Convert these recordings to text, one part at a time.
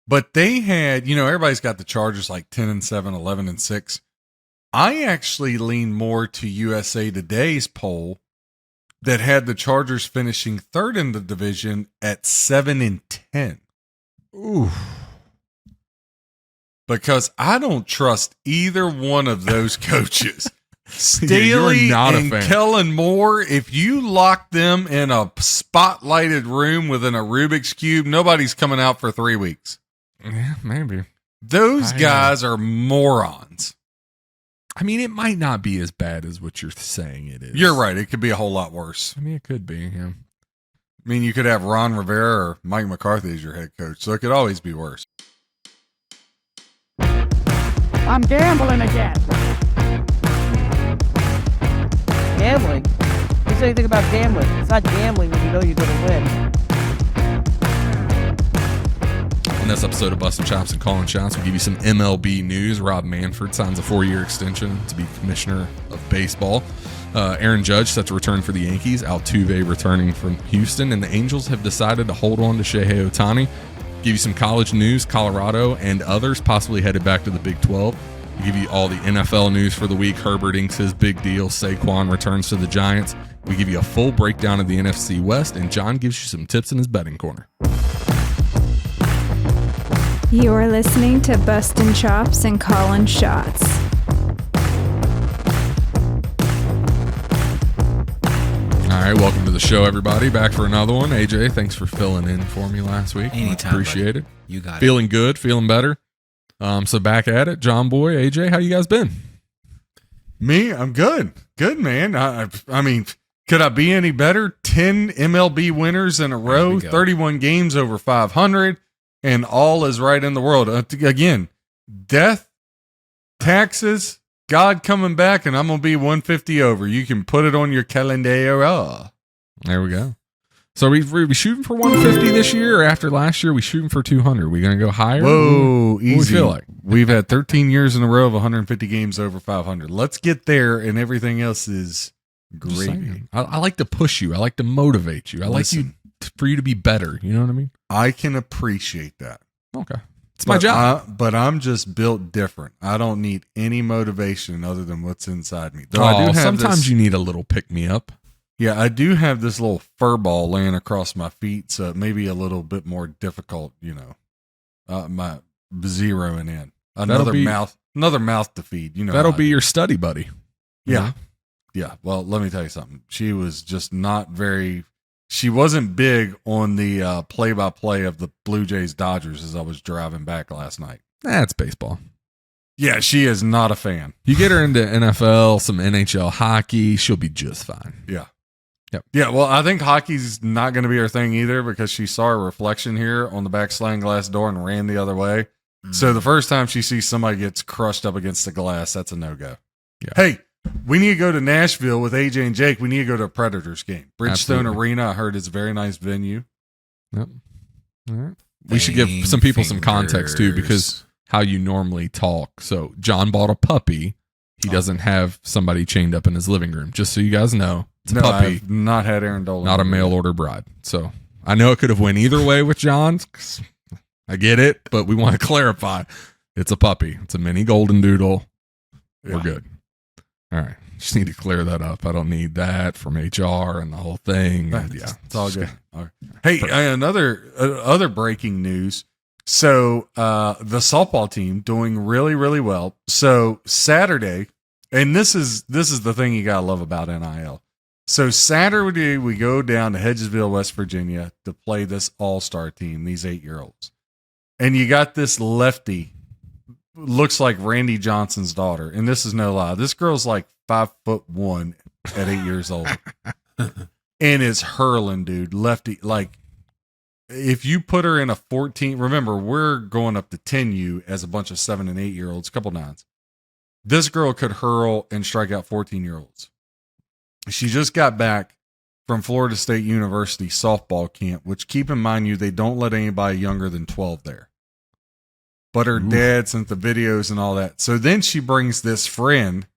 But they had, everybody's got the Chargers like 10-7, 11-6. I actually lean more to USA Today's poll that had the Chargers finishing third in the division at 7-10. Ooh. Because I don't trust either one of those coaches. Staley and Kellen Moore, if you lock them in a spotlighted room within a Rubik's Cube, nobody's coming out for 3 weeks. Yeah, maybe. Those guys are morons. I mean, it might not be as bad as what you're saying it is. You're right. It could be a whole lot worse. I mean, it could be, yeah. I mean, you could have Ron Rivera or Mike McCarthy as your head coach, so it could always be worse. I'm gambling again. Gambling? Who said anything about gambling? It's not gambling when you know you're going to win. On this episode of Bustin Chops Callin Shots, we give you some MLB news. Rob Manfred signs a 4-year extension to be commissioner of baseball. Aaron Judge set to return for the Yankees. Altuve returning from Houston. And the Angels have decided to hold on to Shohei Ohtani. Give you some college news. Colorado and others possibly headed back to the Big 12. We give you all the NFL news for the week. Herbert inks his big deal. Saquon returns to the Giants. We give you a full breakdown of the NFC West. And John gives you some tips in his betting corner. You're listening to Bustin Chops Callin Shots. All right, welcome to the show, everybody. Back for another one. AJ, thanks for filling in for me last week. Anytime, appreciate buddy. it. You got feeling good, feeling better. So back at it, John Boy, AJ, how you guys been? Me, I'm good. Good, man. I mean, could I be any better? 10 MLB winners in a row, 31 games over 500, and all is right in the world. Again, death, taxes, God coming back, and I'm going to be 150 over. You can put it on your calendar. There we go. So we shooting for 150 this year, or after last year, we shooting for 200? We going to go higher? Whoa, easy. What do we feel like? We've had 13 years in a row of 150 games over 500. Let's get there, and everything else is gravy. I like to push you. I like to motivate you. I like for you to be better. You know what I mean? I can appreciate that. Okay. It's my job. But I'm just built different. I don't need any motivation other than what's inside me. Though I do have sometimes you need a little pick-me-up. Yeah, I do have this little fur ball laying across my feet, so it may be a little bit more difficult, my zeroing in. Another mouth to feed. That'll be your study buddy. Yeah. Yeah. Well, let me tell you something. She was just she wasn't big on the play-by-play of the Blue Jays Dodgers as I was driving back last night. That's baseball. Yeah, she is not a fan. You get her into NFL, some NHL hockey, she'll be just fine. Yeah. Yep. Yeah, well, I think hockey's not going to be her thing either because she saw a reflection here on the back sliding glass door and ran the other way. So the first time she sees somebody gets crushed up against the glass, that's a no-go. Yeah. Hey, we need to go to Nashville with AJ and Jake. We need to go to a Predators game. Bridgestone Arena, I heard it's a very nice venue. Yep. All right. We should give some people some context too, because how you normally talk. So John bought a puppy. He doesn't have somebody chained up in his living room. Just so you guys know, it's a puppy. I've not had Aaron Dolan. Not a mail order bride. So I know it could have went either way with John. I get it, but we want to clarify. It's a puppy. It's a mini golden doodle. We're good. All right. Just need to clear that up. I don't need that from HR and the whole thing. Yeah, it's all good. All right. Hey, other breaking news. So the softball team doing really, really well. So Saturday, and this is the thing you gotta love about NIL. So Saturday we go down to Hedgesville, West Virginia to play this all-star team, these 8-year-olds. And you got this lefty, looks like Randy Johnson's daughter. And this is no lie. This girl's like 5'1" at 8 years old. And is hurling, dude. Lefty, like, if you put her in a 14, remember, we're going up to 10U as a bunch of 7 and 8-year-olds, couple nines. This girl could hurl and strike out 14-year-olds. She just got back from Florida State University softball camp, which, keep in mind, they don't let anybody younger than 12 there. But her dad sent the videos and all that. So then she brings this friend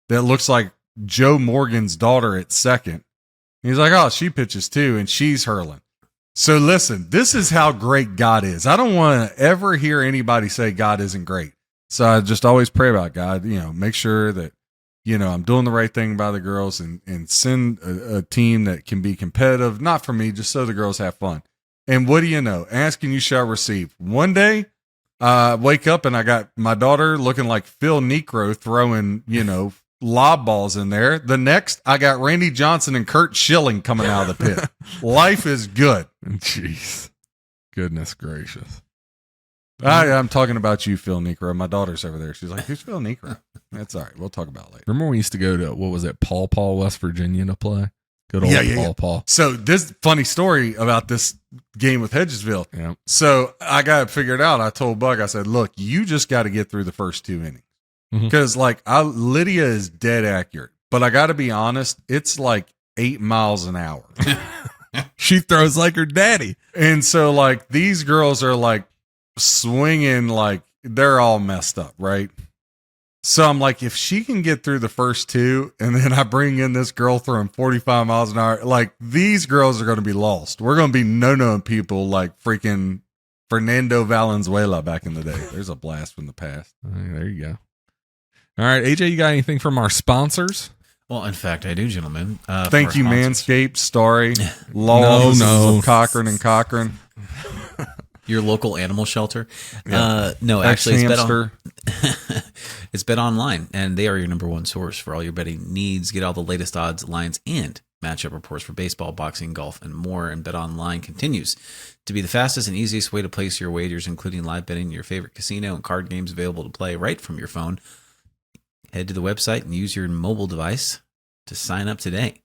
that looks like Joe Morgan's daughter at second. He's like, oh, she pitches too, and she's hurling. So listen, this is how great God is. I don't want to ever hear anybody say God isn't great. So I just always pray about God, make sure that, I'm doing the right thing by the girls and send a team that can be competitive, not for me, just so the girls have fun. And what do you know? Ask and you shall receive. One day, wake up and I got my daughter looking like Phil Necro throwing, lob balls in there. The next, I got Randy Johnson and Kurt Schilling coming out of the pit. Life is good. Jeez. Goodness gracious. I'm talking about you, Phil Necro. My daughter's over there. She's like, who's Phil Necro? That's all right. We'll talk about it later. Remember when we used to go to, what was it, Paw Paw, West Virginia to play? Good old Paw Paw. So this funny story about this game with Hedgesville. Yeah. So I got it figured out. I told Buck, I said, look, you just got to get through the first 2 innings. Because Lydia is dead accurate, but I got to be honest, it's like 8 miles an hour. She throws like her daddy. And so like these girls are like swinging, like they're all messed up, right? So I'm like, if she can get through the first 2 and then I bring in this girl throwing 45 miles an hour, like these girls are going to be lost. We're going to be no-known people like freaking Fernando Valenzuela back in the day. There's a blast from the past. There you go. All right, AJ, you got anything from our sponsors? Well, in fact, I do, gentlemen. Thank you, Manscaped, Starry, Law No. of Cochran and Cochran. Your local animal shelter. Yeah. No, actually, Hamster. It's Bet Online, and they are your number one source for all your betting needs. Get all the latest odds, lines, and matchup reports for baseball, boxing, golf, and more. And Bet Online continues to be the fastest and easiest way to place your wagers, including live betting, your favorite casino, and card games available to play right from your phone. Head to the website and use your mobile device to sign up today.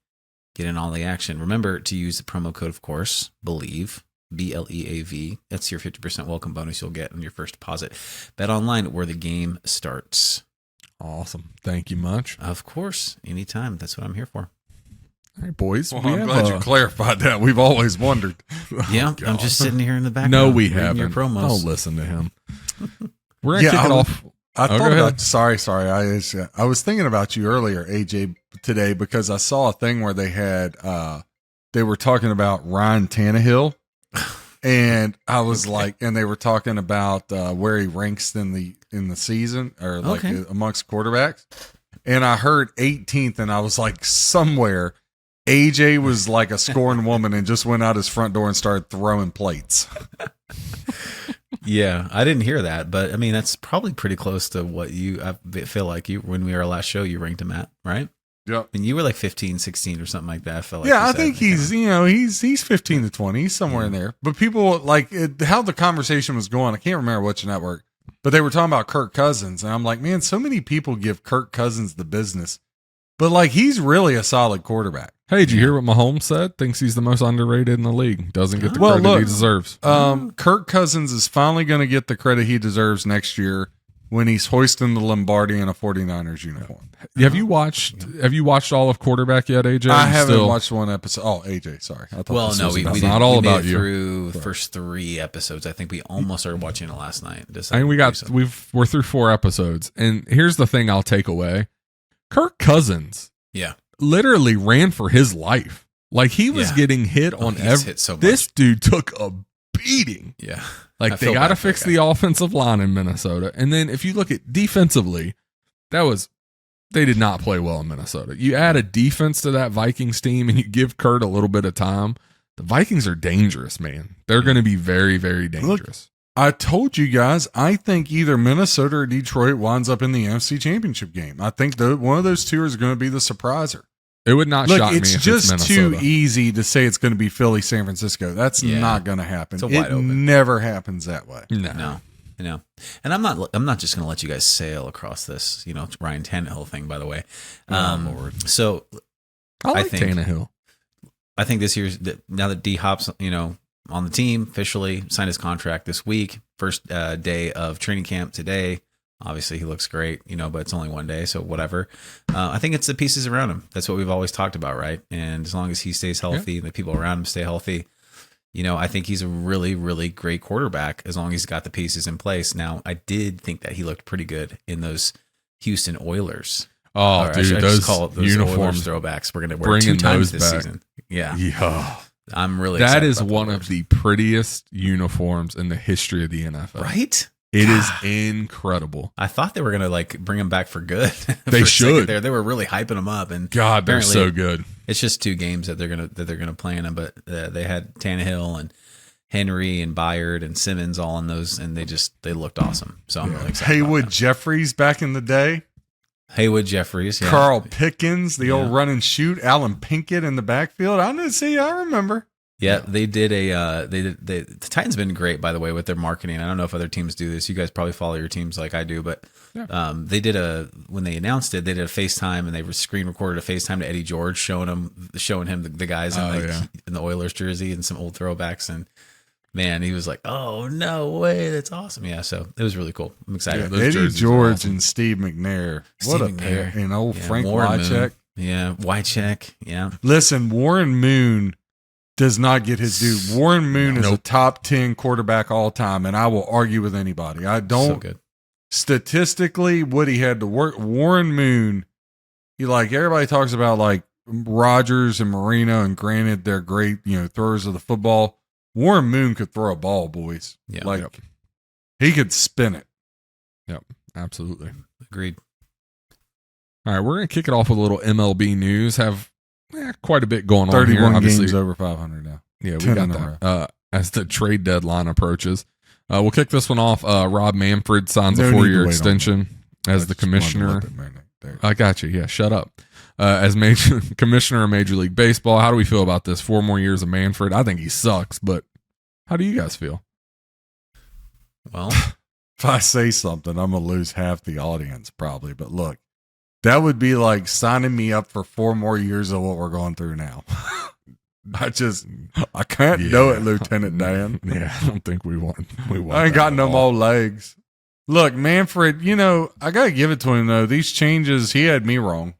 Get in all the action. Remember to use the promo code, of course, BELIEVE, BLEAV. That's your 50% welcome bonus you'll get on your first deposit. Bet Online, where the game starts. Awesome. Thank you much. Of course. Anytime. That's what I'm here for. All right, boys. Well, I'm glad you clarified that. We've always wondered. Yeah, I'm just sitting here in the background. No, we reading haven't. Your promos. Don't listen to him. We're going to kick it off. I go thought ahead. about, sorry. I was thinking about you earlier, AJ, today, because I saw a thing where they were talking about Ryan Tannehill. And I was like, and they were talking about where he ranks in the season or like amongst quarterbacks. And I heard 18th, and I was like, somewhere AJ was like a scorned woman and just went out his front door and started throwing plates. Yeah, I didn't hear that, but I mean, that's probably pretty close to what I feel like when we were our last show, you ranked him at, right? Yep. And you were like 15, 16 or something like that. I felt like yeah, I think he's 15 to 20. He's somewhere in there. But people how the conversation was going. I can't remember which network, but they were talking about Kirk Cousins. And I'm like, man, so many people give Kirk Cousins the business, but like, he's really a solid quarterback. Hey, did you hear what Mahomes said? Thinks he's the most underrated in the league. Doesn't get the credit he deserves. Kirk Cousins is finally going to get the credit he deserves next year when he's hoisting the Lombardi in a 49ers uniform. Have you watched all of quarterback yet, AJ? I haven't watched one episode. Oh, AJ, sorry. We not all about you. Through the first 3 episodes. I think we almost started watching it last night. I mean, we're through 4 episodes, and here's the thing I'll take away: Kirk Cousins, literally ran for his life. Like, he was getting hit on hit so much. This dude took a beating. Yeah. Like, they got to fix the offensive line in Minnesota. And then if you look at defensively, they did not play well in Minnesota. You add a defense to that Vikings team and you give Kurt a little bit of time. The Vikings are dangerous, man. They're going to be very, very dangerous. Look, I told you guys, I think either Minnesota or Detroit winds up in the NFC Championship game. I think one of those two is going to be the surpriser. It would not shock me if it's just it's too Minnesota. Easy to say it's going to be Philly, San Francisco. That's not going to happen. It's wide open. Never happens that way. No. And I'm not just going to let you guys sail across this, Ryan Tannehill thing, by the way. So I think Tannehill. I think this year's, now that D-Hop's, on the team, officially signed his contract this week, first day of training camp today. Obviously, he looks great, but it's only one day, so whatever. I think it's the pieces around him. That's what we've always talked about, right? And as long as he stays healthy and the people around him stay healthy, I think he's a really, really great quarterback as long as he's got the pieces in place. Now, I did think that he looked pretty good in those Houston Oilers. Oh, dude, those uniforms, Oilers throwbacks. We're going to wear 2 times this season. Yeah. I'm really That excited is about the one Warriors. of the prettiest uniforms in the history of the NFL. Right? It is incredible. I thought they were gonna like bring him back for good. They For a second should. there. They were really hyping him up, and God, they're apparently so good. It's just 2 games that they're gonna play in them. But they had Tannehill and Henry and Byard and Simmons all in those, and they looked awesome. So I'm really excited. Haywood about Jeffries back in the day. Haywood Jeffries, yeah. Carl Pickens, the old Yeah. run and shoot. Alan Pinkett in the backfield. I didn't see. I remember. Yeah, they did the Titans been great, by the way, with their marketing. I don't know if other teams do this. You guys probably follow your teams like I do, but they did when they announced it, they did a FaceTime, and they screen recorded a FaceTime to Eddie George showing him the guys in the Oilers jersey and some old throwbacks, and man, he was like, "Oh no way, that's awesome!" Yeah, so it was really cool. I'm excited. those Eddie jerseys are George awesome. and Steve McNair. What Steve a pair. McNair. And old Yeah, Frank Warren Wycheck. Moon. Yeah, Wycheck. Yeah, Listen, Warren Moon does not get his due. Warren Moon is a top 10 quarterback all time, and I will argue with anybody. I so don't. good. Statistically, what he had to work. Warren Moon, everybody talks about like Rodgers and Marino, and granted they're great, throwers of the football. Warren Moon could throw a ball, boys. Yeah, He could spin it. Yep, absolutely. agreed. All right, we're going to kick it off with a little MLB news. Have quite a bit going on here. 31 Obviously, games over 500 now. yeah, we 10 got in a that. As the trade deadline approaches, we'll kick this one off. Rob Manfred signs No a need to 4-year wait on extension as the commissioner. I got you. Yeah, shut up. As commissioner of Major League Baseball, how do we feel about this? 4 more years of Manfred. I think he sucks, but how do you guys feel? Well, If I say something, I'm going to lose half the audience probably. But look, that would be like signing me up for 4 more years of what we're going through now. I can't do it, Lieutenant Dan. Yeah, I don't think we want. I ain't got no more legs. Look, Manfred, I got to give it to him, though. These changes, he had me wrong,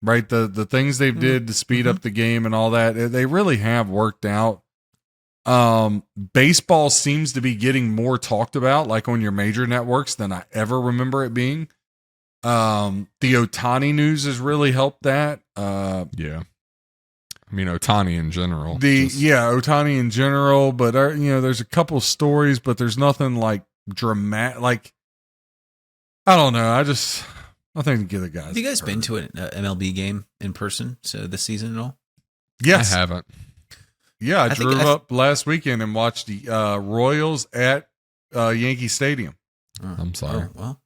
right? The things they've did to speed up the game and all that, they really have worked out. Baseball seems to be getting more talked about, like on your major networks, than I ever remember it being. The Ohtani news has really helped that. Yeah. I mean, Ohtani in general. Ohtani in general, but there's a couple stories, but there's nothing like dramatic. Like, I don't know. I think give the guys. have you guys been to an MLB game in person this season at all? Yes, I haven't. Yeah, I think drove up last weekend and watched the Royals at Yankee Stadium. I'm sorry. Oh, well,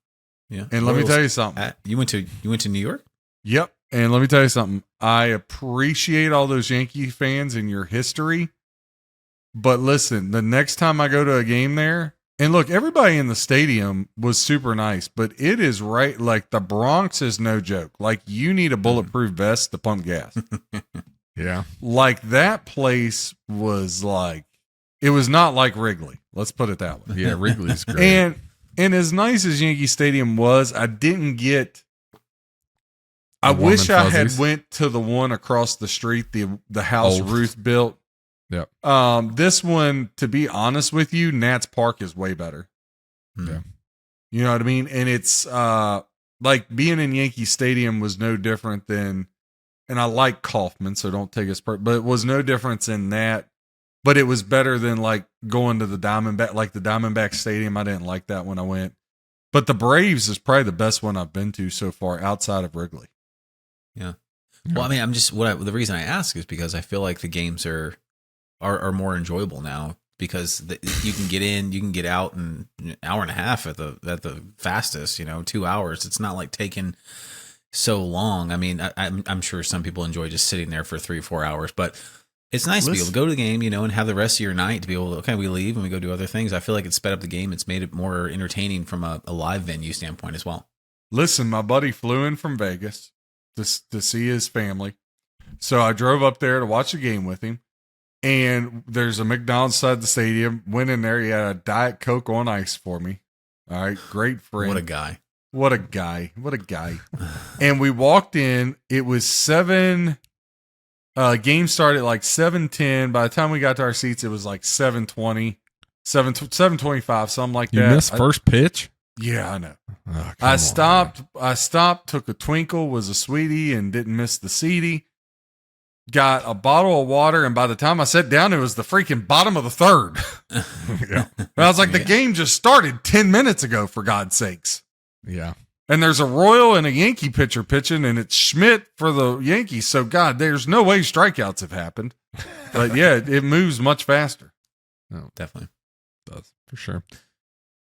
yeah. And let me tell you something. You went to New York? Yep. And let me tell you something. I appreciate all those Yankee fans and your history. But listen, the next time I go to a game there, and look, everybody in the stadium was super nice, but it is right. Like the Bronx is no joke. Like you need a bulletproof vest to pump gas. Yeah. Like that place was like, it was not like Wrigley. Let's put it that way. Yeah, Wrigley's great. And as nice as Yankee Stadium was, I didn't get. I warm wish and I had fuzzies? went to the one across the street, the house Old. Ruth built. Yep. This one, to be honest with you, Nats Park is way better. Yeah. You know what I mean? And it's like being in Yankee Stadium was no different than, and I like Kauffman, so don't take us but it was no difference in that. But it was better than like going to the Diamondback, like the Diamondback Stadium. I didn't like that when I went. But the Braves is probably the best one I've been to so far outside of Wrigley. Yeah. Well, I mean, I'm just the reason I ask is because I feel like the games are more enjoyable now because you can get in, you can get out in an hour and a half at the fastest. 2 hours. It's not like taking so long. I mean, I'm sure some people enjoy just sitting there for 3 or 4 hours, but it's nice to be able to go to the game, and have the rest of your night to be able to, we leave and we go do other things. I feel like it's sped up the game. It's made it more entertaining from a live venue standpoint as well. Listen, my buddy flew in from Vegas to see his family. So I drove up there to watch the game with him. And there's a McDonald's inside the stadium. Went in there. He had a Diet Coke on ice for me. All right. Great friend. What a guy. What a guy. What a guy. And we walked in. It was 7. Game started at like 7:10. By the time we got to our seats, it was like 7:20, 7:25, something like You that. missed first pitch? Yeah, I know. Oh, I stopped, took a twinkle, was a sweetie, and didn't miss the seedy. got a bottle of water, and by the time I sat down, it was the freaking bottom of the third. Yeah. And I was like, the game just started 10 minutes ago, for God's sakes. Yeah. And there's a Royal and a Yankee pitcher pitching, and it's Schmidt for the Yankees. So, God, there's no way strikeouts have happened. But, yeah, it moves much faster. Oh, Definitely. it does, for sure.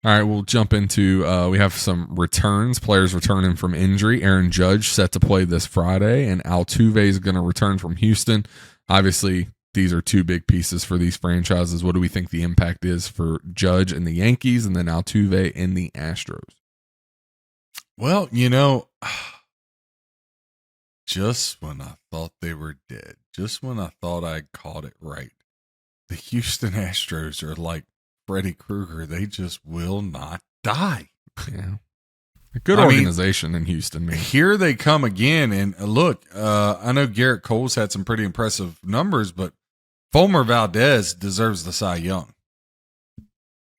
All right, we'll jump into we have some returns, players returning from injury. Aaron Judge set to play this Friday, and Altuve is going to return from Houston. Obviously, these are two big pieces for these franchises. What do we think the impact is for Judge and the Yankees, and then Altuve and the Astros? Well, just when I thought they were dead, just when I thought I caught it right, the Houston Astros are like Freddy Krueger. They just will not die. Yeah. A good organization in Houston, man. Here they come again. And look, I know Garrett Cole's had some pretty impressive numbers, but Fulmer Valdez deserves the Cy Young.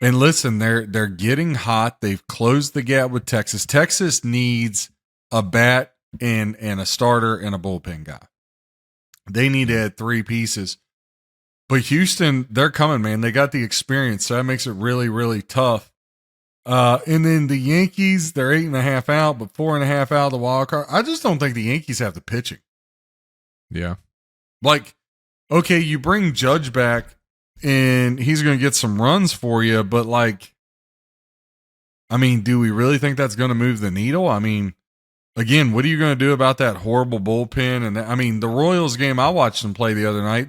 And listen, they're getting hot. They've closed the gap with Texas. Texas needs a bat and a starter and a bullpen guy. They need to add three pieces. But Houston, they're coming, man. They got the experience, so that makes it really, really tough. And then the Yankees, they're 8.5 out, but 4.5 out of the wild card. I just don't think the Yankees have the pitching. Yeah. Like, okay, you bring Judge back, and he's going to get some runs for you, but like, I mean, do we really think that's going to move the needle? I mean, again, what are you going to do about that horrible bullpen? And I mean, the Royals game, I watched them play the other night.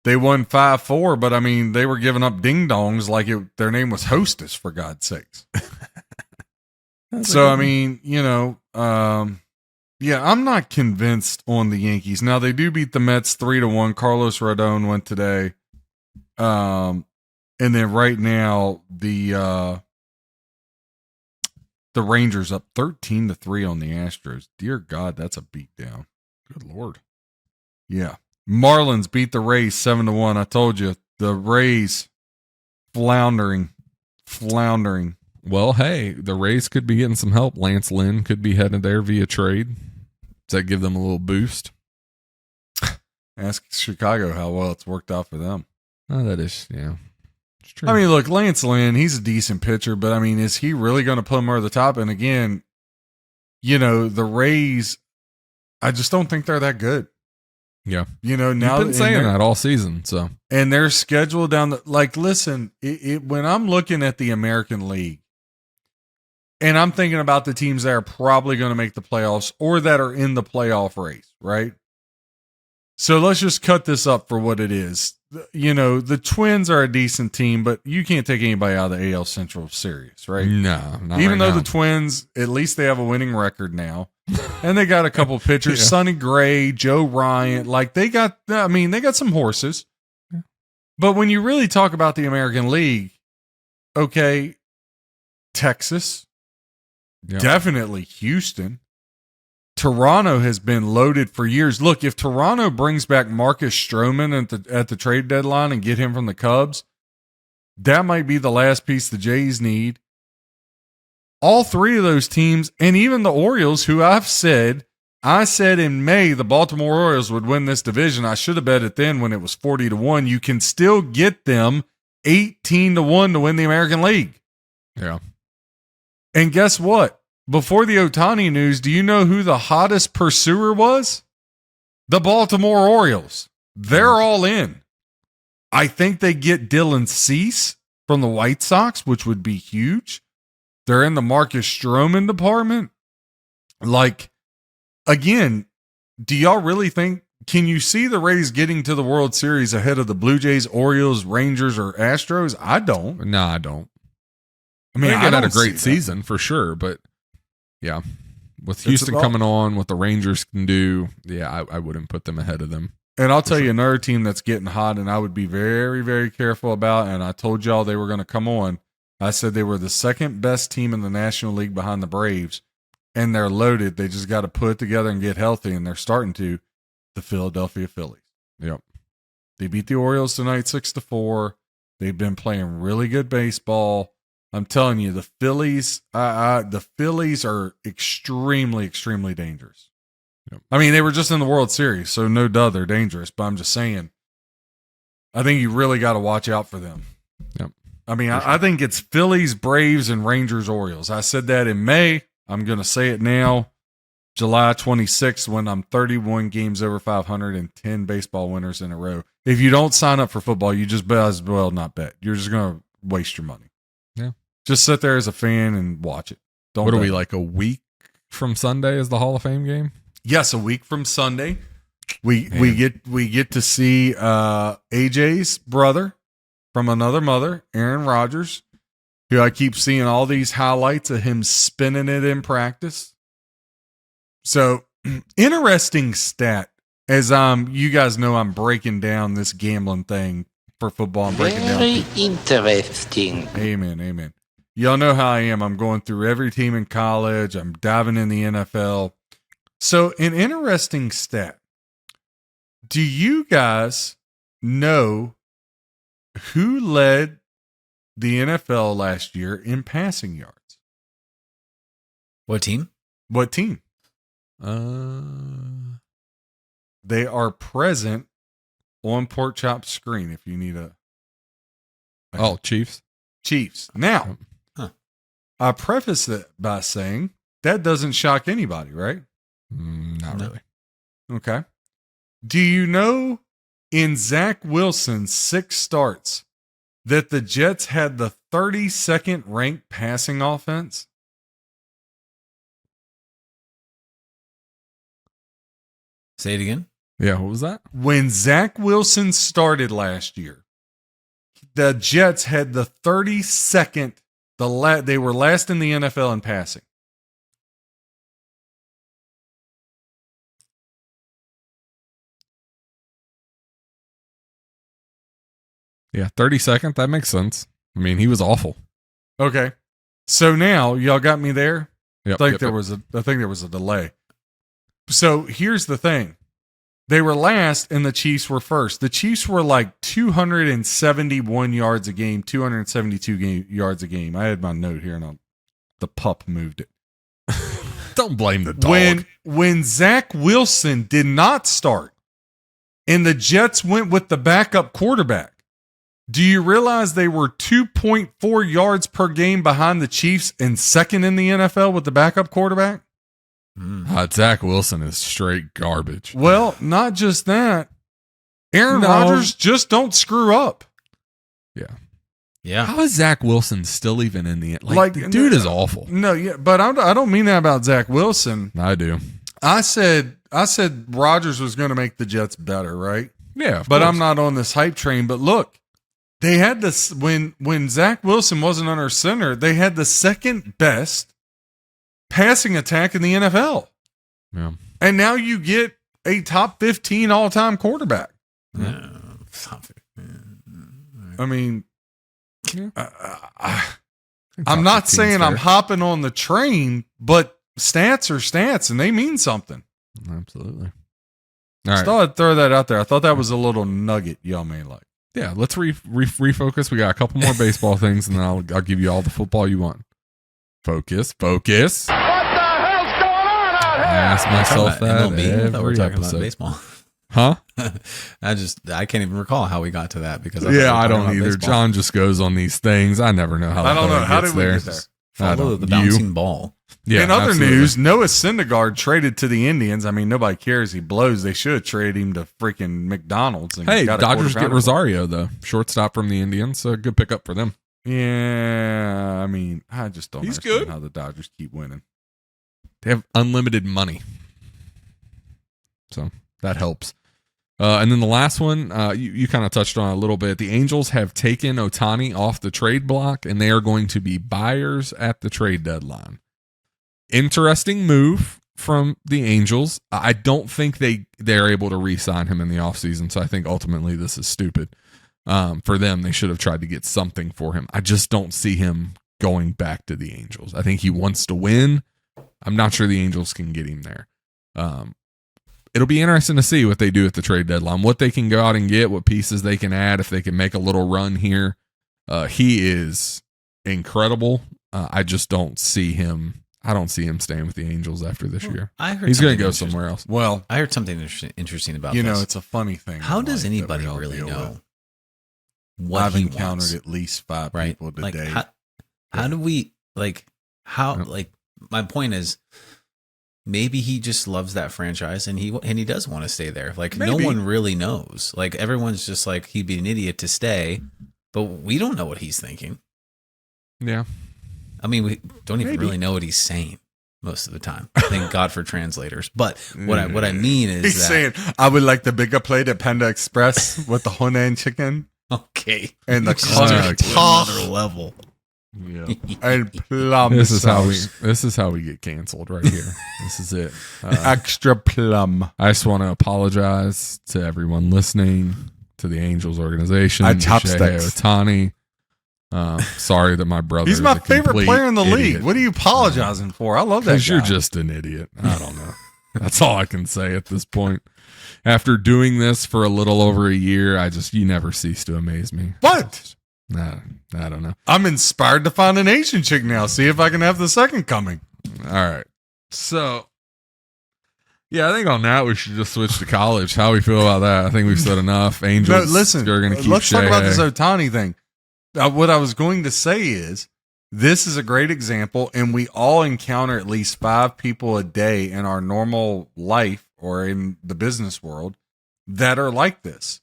They won 5-4, but I mean, they were giving up ding-dongs like their name was Hostess, for God's sakes. So, I mean, yeah, I'm not convinced on the Yankees. Now, they do beat the Mets 3-1. Carlos Rodon went today. And then right now, the Rangers up 13-3 on the Astros. Dear God, that's a beatdown. Good Lord. Yeah. Marlins beat the Rays 7-1. I told you, the Rays floundering. Well, hey, the Rays could be getting some help. Lance Lynn could be headed there via trade. Does that give them a little boost? Ask Chicago how well it's worked out for them. Oh, that is, yeah. It's true. I mean, look, Lance Lynn, he's a decent pitcher, but I mean, is he really going to put him over the top? And again, the Rays, I just don't think they're that good. Yeah. Now you've been saying that all season. So, and they're scheduled down listen, when I'm looking at the American League and I'm thinking about the teams that are probably going to make the playoffs or that are in the playoff race, right? So let's just cut this up for what it is. The Twins are a decent team, but you can't take anybody out of the AL Central serious, right? No, not even right though now. the Twins, at least they have a winning record now. And they got a couple pitchers, Yeah. Sonny Gray, Joe Ryan. Like they got some horses. Yeah. But when you really talk about the American League, okay, Texas, Yeah. definitely Houston. Toronto has been loaded for years. Look, if Toronto brings back Marcus Stroman at the trade deadline and get him from the Cubs, that might be the last piece the Jays need. All three of those teams, and even the Orioles, who I said in May the Baltimore Orioles would win this division. I should have bet it then when it was 40-1. You can still get them 18-1 to win the American League. Yeah. And guess what? Before the Ohtani news, do you know who the hottest pursuer was? The Baltimore Orioles. They're all in. I think they get Dylan Cease from the White Sox, which would be huge. They're in the Marcus Stroman department. Like, again, do y'all really think, can you see the Rays getting to the World Series ahead of the Blue Jays, Orioles, Rangers, or Astros? I don't. No, I don't. I mean, I I had don't a great see that. season for sure, but yeah, with It's Houston about- coming on, what the Rangers can do, yeah, I wouldn't put them ahead of them. And I'll tell you another team that's getting hot, and I would be very, very careful about, and I told y'all they were going to come on. I said they were the second best team in the National League behind the Braves, and they're loaded. They just got to put it together and get healthy, and they're starting to. The Philadelphia Phillies. Yep. They beat the Orioles tonight 6-4. They've been playing really good baseball. I'm telling you, the Phillies are extremely, extremely dangerous. Yep. I mean, they were just in the World Series, so no duh, they're dangerous. But I'm just saying, I think you really got to watch out for them. Yep. I mean, I think it's Phillies, Braves, and Rangers, Orioles. I said that in May. I'm going to say it now. July 26th, when I'm 31 games over 500 and 10 baseball winners in a row. If you don't sign up for football, you just bet as well not bet. You're just going to waste your money. Yeah. Just sit there as a fan and watch it. Don't What are bet. we, like a week from Sunday is the Hall of Fame game? Yes, a week from Sunday. We get to see AJ's brother from another mother, Aaron Rodgers, who I keep seeing all these highlights of him spinning it in practice. So, interesting stat. As you guys know, I'm breaking down this gambling thing for football. I'm breaking Very down. interesting. Amen. Y'all know how I am. I'm going through every team in college. I'm diving in the NFL. So, an interesting stat. Do you guys know who led the NFL last year in passing yards? What team? What team? They are present on Pork Chop's screen if you need a. Chiefs. Chiefs. Now, I preface it by saying that doesn't shock anybody, right? Not really. Okay. Do you know in Zach Wilson's 6 starts that the Jets had the 32nd ranked passing offense? Say it again. Yeah, what was that? When Zach Wilson started last year, the Jets had the 32nd. They were last in the NFL in passing. Yeah, 32nd. That makes sense. I mean, he was awful. Okay. So now y'all got me there. Yep, I think there was a delay. So here's the thing. They were last and the Chiefs were first. The Chiefs were like 271 yards a game, 272 yards a game. I had my note here and the pup moved it. Don't blame the dog. When Zach Wilson did not start and the Jets went with the backup quarterback, do you realize they were 2.4 yards per game behind the Chiefs and second in the NFL with the backup quarterback? Zach Wilson is straight garbage. Well, not just that. Aaron Rodgers just don't screw up. Yeah. How is Zach Wilson still even in the end? Like the dude is awful. No, yeah, but I don't mean that about Zach Wilson. I do. I said Rodgers was going to make the Jets better, right? Yeah, but I'm not on this hype train. But look, they had this when Zach Wilson wasn't under center, they had the second best passing attack in the NFL. Yeah. And now you get a top 15 all-time quarterback. Yeah. I mean, I'm not saying I'm hopping on the train, but stats are stats and they mean something. Absolutely. All Just right. thought I'd throw that out there. I thought that was a little nugget y'all may like. Yeah, let's refocus. We got a couple more baseball things, and then I'll give you all the football you want. Focus. What the hell's going on out here? I ask myself that MLB? I thought we were every talking episode. about baseball. Huh? I can't even recall how we got to that because Yeah, I don't either. John just goes on these things. I never know how. I don't know. How did we there. get there? Follow the bouncing ball. Yeah. In other absolutely. news, Noah Syndegard traded to the Indians. I mean, nobody cares. He blows. They should have traded him to freaking McDonald's. And Hey, got a Dodgers quarter get Rosario though, shortstop from the Indians. So good pickup for them. Yeah, I mean, I just don't He's understand good. how the Dodgers keep winning. They have unlimited money, so that helps. And then the last one, you kind of touched on a little bit. The Angels have taken Ohtani off the trade block, and they are going to be buyers at the trade deadline. Interesting move from the Angels. I don't think they're able to re-sign him in the offseason, so I think ultimately this is stupid. For them, they should have tried to get something for him. I just don't see him going back to the Angels. I think he wants to win. I'm not sure the Angels can get him there. It'll be interesting to see what they do at the trade deadline, what they can go out and get, what pieces they can add, if they can make a little run here. He is incredible. I just don't see him I don't see him staying with the Angels after this year. I heard He's going to something go interesting- somewhere else. Well, I heard something interesting about you this. know, it's a funny thing. How in does life that anybody we all really deal know with. what I've he encountered wants? at least 5 Right? people Like, today. how do we like? How Yeah. like? My point is, maybe he just loves that franchise and he does want to stay there. Like no Maybe. one really knows. Like everyone's just like he'd be an idiot to stay, but we don't know what he's thinking. Yeah. I mean, we don't even Maybe. really know what he's saying most of the time. Thank God for translators. But what I mean is He's that saying, I would like the bigger plate at Panda Express with the Hunan chicken okay, and the Just took it to corn another level. Yeah. and plum This is sauce. how we get canceled right here. This is it. Extra plum. I just want to apologize to everyone listening, to the Angels organization, to Chopsticks. Shohei Ohtani. Sorry that my brother. He's is my a favorite complete player in the idiot. league. What are you apologizing for? I love that guy. Because you're just an idiot. I don't know. That's all I can say at this point. After doing this for a little over a year, you never cease to amaze me. What? Nah, I don't know. I'm inspired to find an Asian chick now. See if I can have the second coming. All right. So, yeah, I think on that we should just switch to college. How we feel about that? I think we've said enough. Angels No, listen. are going to keep Let's talk about Shohei. this Ohtani thing. What I was going to say is, this is a great example, and we all encounter at least 5 people a day in our normal life or in the business world that are like this.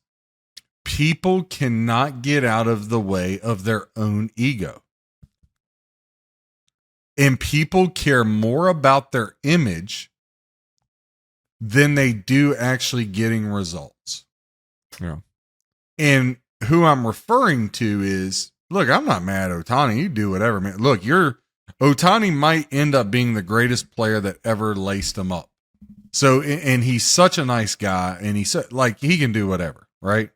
People cannot get out of the way of their own ego. And people care more about their image than they do actually getting results. Yeah. And who I'm referring to is, look, I'm not mad at Ohtani. You do whatever, man. Look, Ohtani might end up being the greatest player that ever laced him up. So, and he's such a nice guy, and he can do whatever, right?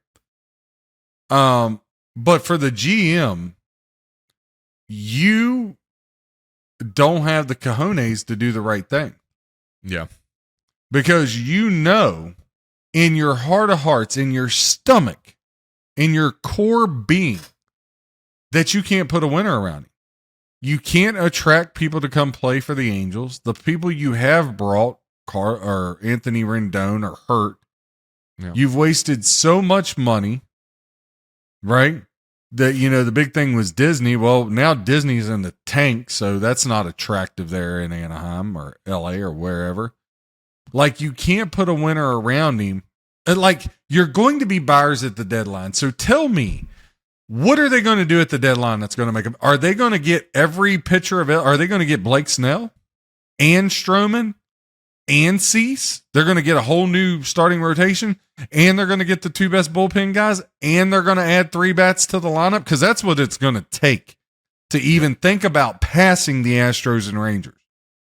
But for the GM, you don't have the cojones to do the right thing. Yeah. Because you know, in your heart of hearts, in your stomach, in your core being, that you can't put a winner around him. You can't attract people to come play for the Angels. The people you have brought, or Anthony Rendon, are hurt. Yeah. You've wasted so much money, right? That, the big thing was Disney. Well, now Disney's in the tank, so that's not attractive there in Anaheim or LA or wherever. Like, you can't put a winner around him. Like, you're going to be buyers at the deadline. So tell me, what are they going to do at the deadline that's going to make them? Are they going to get every pitcher of it? Are they going to get Blake Snell and Stroman and Cease? They're going to get a whole new starting rotation, and they're going to get the 2 best bullpen guys, and they're going to add 3 bats to the lineup, because that's what it's going to take to even think about passing the Astros and Rangers.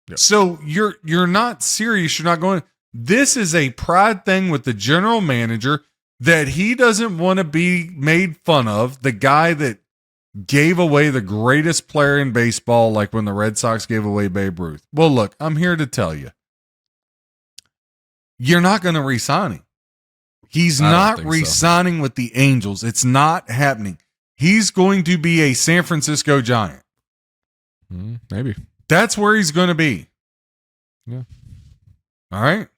Yep. So you're not serious. You're not going. This is a pride thing with the general manager, that he doesn't want to be made fun of. The guy that gave away the greatest player in baseball, like when the Red Sox gave away Babe Ruth. Well, look, I'm here to tell you, you're not going to re-sign him. He's I don't not think so. re-signing with the Angels. It's not happening. He's going to be a San Francisco Giant. Maybe. That's where he's going to be. Yeah. All right.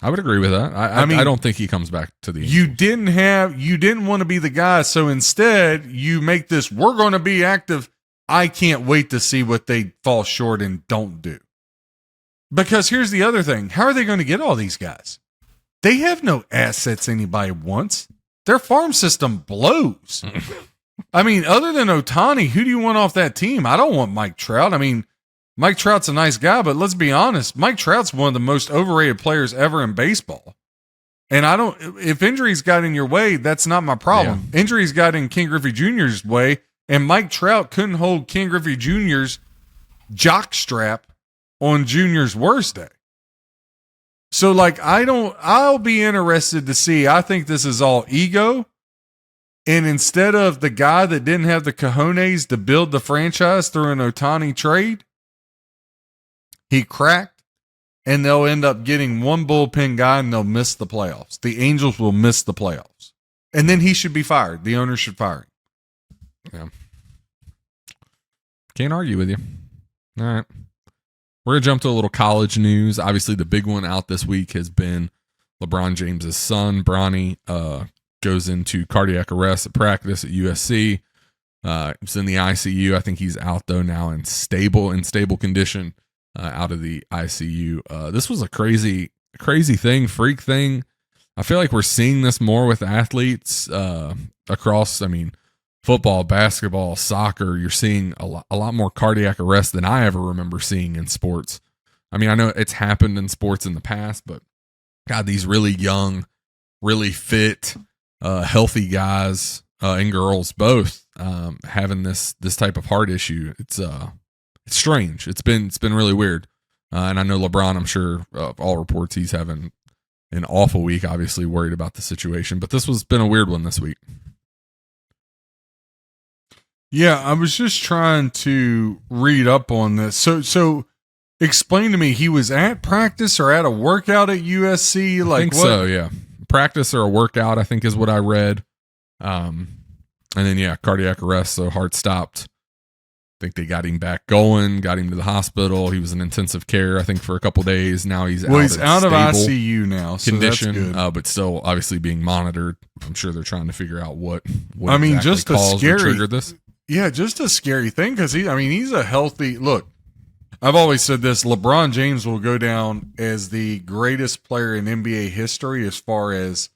I would agree with that. I mean, I don't think he comes back to the Angels. You didn't want to be the guy. So instead you make this, we're going to be active. I can't wait to see what they fall short and don't do. Because here's the other thing. How are they going to get all these guys? They have no assets anybody wants. Their farm system blows. I mean, other than Ohtani, who do you want off that team? I don't want Mike Trout. I mean, Mike Trout's a nice guy, but let's be honest. Mike Trout's one of the most overrated players ever in baseball. And if injuries got in your way, that's not my problem. Yeah. Injuries got in King Griffey Jr.'s way, and Mike Trout couldn't hold King Griffey Jr.'s jock strap on Jr.'s worst day. So, I'll be interested to see. I think this is all ego. And instead of the guy that didn't have the cojones to build the franchise through an Ohtani trade, he cracked, and they'll end up getting one bullpen guy, and they'll miss the playoffs. The Angels will miss the playoffs. And then he should be fired. The owner should fire him. Yeah. Can't argue with you. All right. We're going to jump to a little college news. Obviously, the big one out this week has been LeBron James's son, Bronny, goes into cardiac arrest at practice at USC. He's in the ICU. I think he's out, though, now in stable condition out of the ICU. This was a crazy thing, freak thing. I feel like we're seeing this more with athletes across, football, basketball, soccer. You're seeing a lot more cardiac arrest than I ever remember seeing in sports. I know it's happened in sports in the past, but God, these really young, really fit, healthy guys and girls both having this type of heart issue. It's strange. It's been really weird. And I know LeBron, I'm sure all reports he's having an awful week, obviously worried about the situation, but this was been a weird one this week. Yeah, I was just trying to read up on this. So explain to me, he was at practice or at a workout at USC? I think what? So, yeah. Practice or a workout, I think is what I read. And then, yeah, cardiac arrest, so heart stopped. I think they got him back going, got him to the hospital. He was in intensive care, I think, for a couple days. Now he's out of ICU now, so condition, that's good. But still obviously being monitored. I'm sure they're trying to figure out what just caused or triggered this. Yeah, just a scary thing because he's a healthy look. I've always said this: LeBron James will go down as the greatest player in NBA history as far as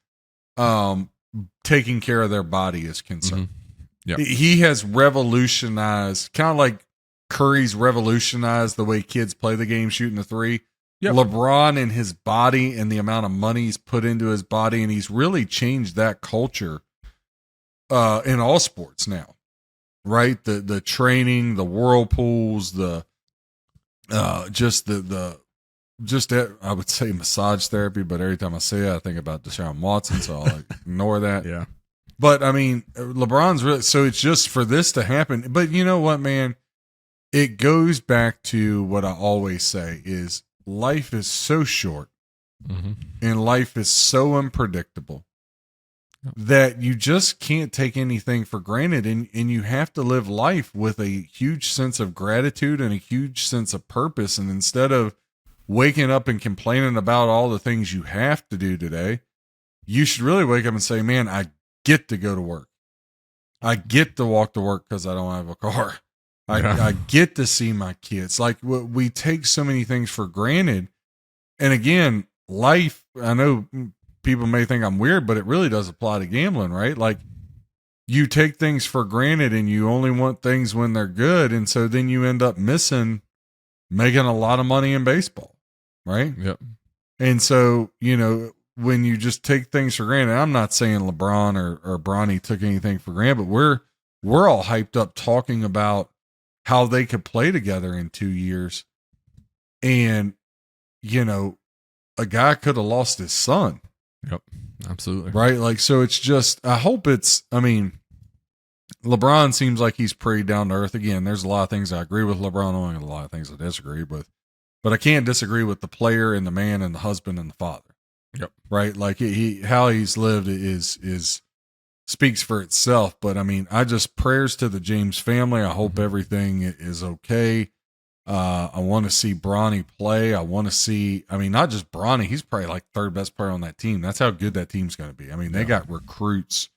taking care of their body is concerned. Mm-hmm. Yep. He has revolutionized, kind of like Curry's revolutionized the way kids play the game, shooting the three. Yep. LeBron and his body and the amount of money he's put into his body, and he's really changed that culture in all sports now. Right, the training, the whirlpools, I would say massage therapy, but every time I say it, I think about Deshaun Watson, so I'll ignore that. Yeah, but LeBron's really, so it's just for this to happen. But you know what, man, it goes back to what I always say: is life is so short, and life is so unpredictable. That you just can't take anything for granted, and you have to live life with a huge sense of gratitude and a huge sense of purpose. And instead of waking up and complaining about all the things you have to do today, you should really wake up and say, man, I get to go to work. I get to walk to work because I don't have a car. I get to see my kids. Like, we take so many things for granted. And again, life, I know people may think I'm weird, but it really does apply to gambling, right? Like, you take things for granted and you only want things when they're good. And so then you end up making a lot of money in baseball, right? Yep. And so, when you just take things for granted, I'm not saying LeBron or Bronny took anything for granted, but we're all hyped up talking about how they could play together in 2 years. And, a guy could have lost his son. Yep, absolutely. Right? Like, so it's just, I hope LeBron seems like he's pretty down to earth. Again, there's a lot of things I agree with LeBron on and a lot of things I disagree with. But I can't disagree with the player and the man and the husband and the father. Yep. Right? Like, how he's lived is speaks for itself. But I just prayers to the James family. I hope everything is okay. I want to see Bronny play. I want to see, not just Bronny, he's probably like third best player on that team. That's how good that team's going to be. They got recruits.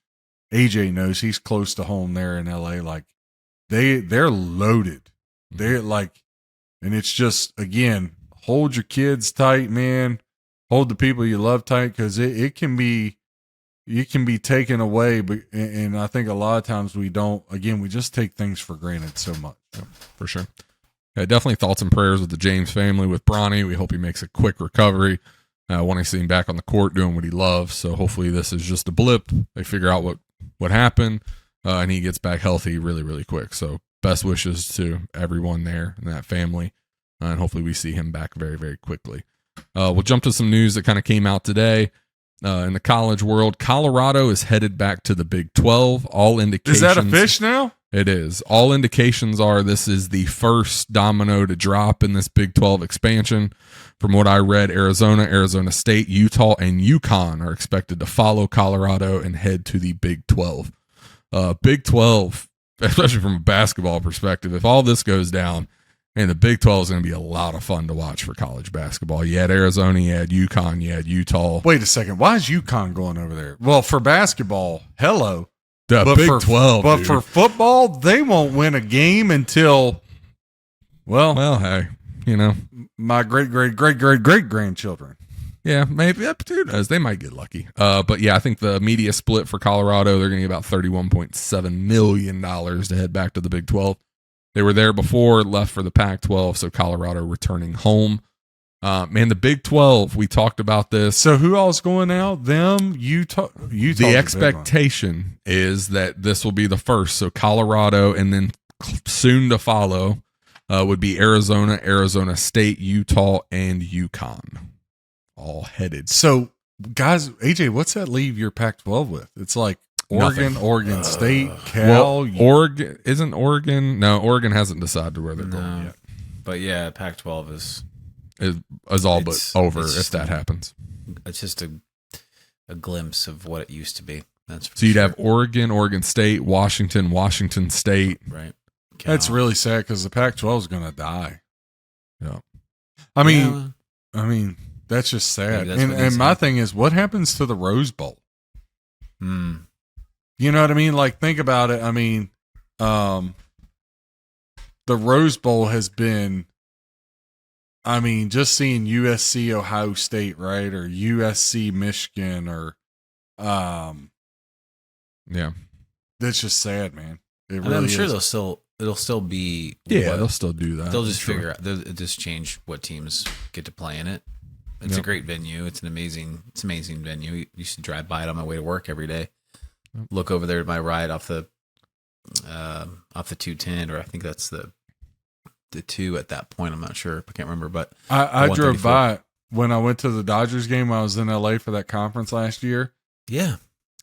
AJ knows he's close to home there in LA. Like, they're loaded. They're like, and it's just, again, hold your kids tight, man. Hold the people you love tight, because it can be taken away. But, and I think a lot of times we don't, again, we just take things for granted so much. Yeah, for sure. Yeah, definitely thoughts and prayers with the James family, with Bronny. We hope he makes a quick recovery. I want to see him back on the court doing what he loves. So hopefully this is just a blip. They figure out what happened, and he gets back healthy really, really quick. So best wishes to everyone there and that family, and hopefully we see him back very, very quickly. We'll jump to some news that kind of came out today. In the college world, Colorado is headed back to the Big 12. All indications. Is that a fish now? It is. All indications are this is the first domino to drop in this Big 12 expansion. From what I read, Arizona State, Utah, and UConn are expected to follow Colorado and head to the Big 12. Big 12, especially from a basketball perspective, if all this goes down, And the Big 12 is going to be a lot of fun to watch for college basketball. You had Arizona, you had UConn, you had Utah. Wait a second. Why is UConn going over there? Well, for basketball, hello. The But Big for, 12, But dude. for football, they won't win a game until, Well, hey, you know. my great-great-great-great-great-grandchildren. Yeah, maybe. Who knows? They might get lucky. But yeah, I think the media split for Colorado, they're going to get about $31.7 million to head back to the Big 12. They were there before, left for the Pac-12, so Colorado returning home. Man, the Big 12, we talked about this. So who all's going out? Them, Utah. The expectation is that this will be the first. So Colorado, and then soon to follow would be Arizona, Arizona State, Utah, and UConn. All headed. So, guys, AJ, what's that leave your Pac-12 with? It's like Oregon, Nothing. Oregon State, Cal. Well, Oregon isn't Oregon. No, Oregon hasn't decided where they're going yet. But yeah, Pac-12 Is all but It's- over it's if just- that happens. it's just a glimpse of what it used to be. That's for So you'd sure. have Oregon, Oregon State, Washington, Washington State. right. That's Cal. really sad because the Pac-12 is going to die. Yeah. I Yeah. mean, that's just sad. Maybe that's And, what they and my said. thing is, what happens to the Rose Bowl? Hmm. You know what I mean? Like, think about it. I mean, the Rose Bowl has been, I mean, just seeing USC, Ohio State, right? Or USC, Michigan, or, Yeah. that's just sad, man. It And really I'm sure is. it'll still be. Yeah, what- they'll still do that. they'll just I'm sure. figure out. They'll just change what teams get to play in it. It's a Yep. great venue. It's an amazing venue. You used to drive by it on my way to work every day. Look over there to my right off the 210, or I think that's the 2 at that point. I'm not sure. I can't remember, but I the drove 134. by it when I went to the Dodgers game. I was in LA for that conference last year. yeah,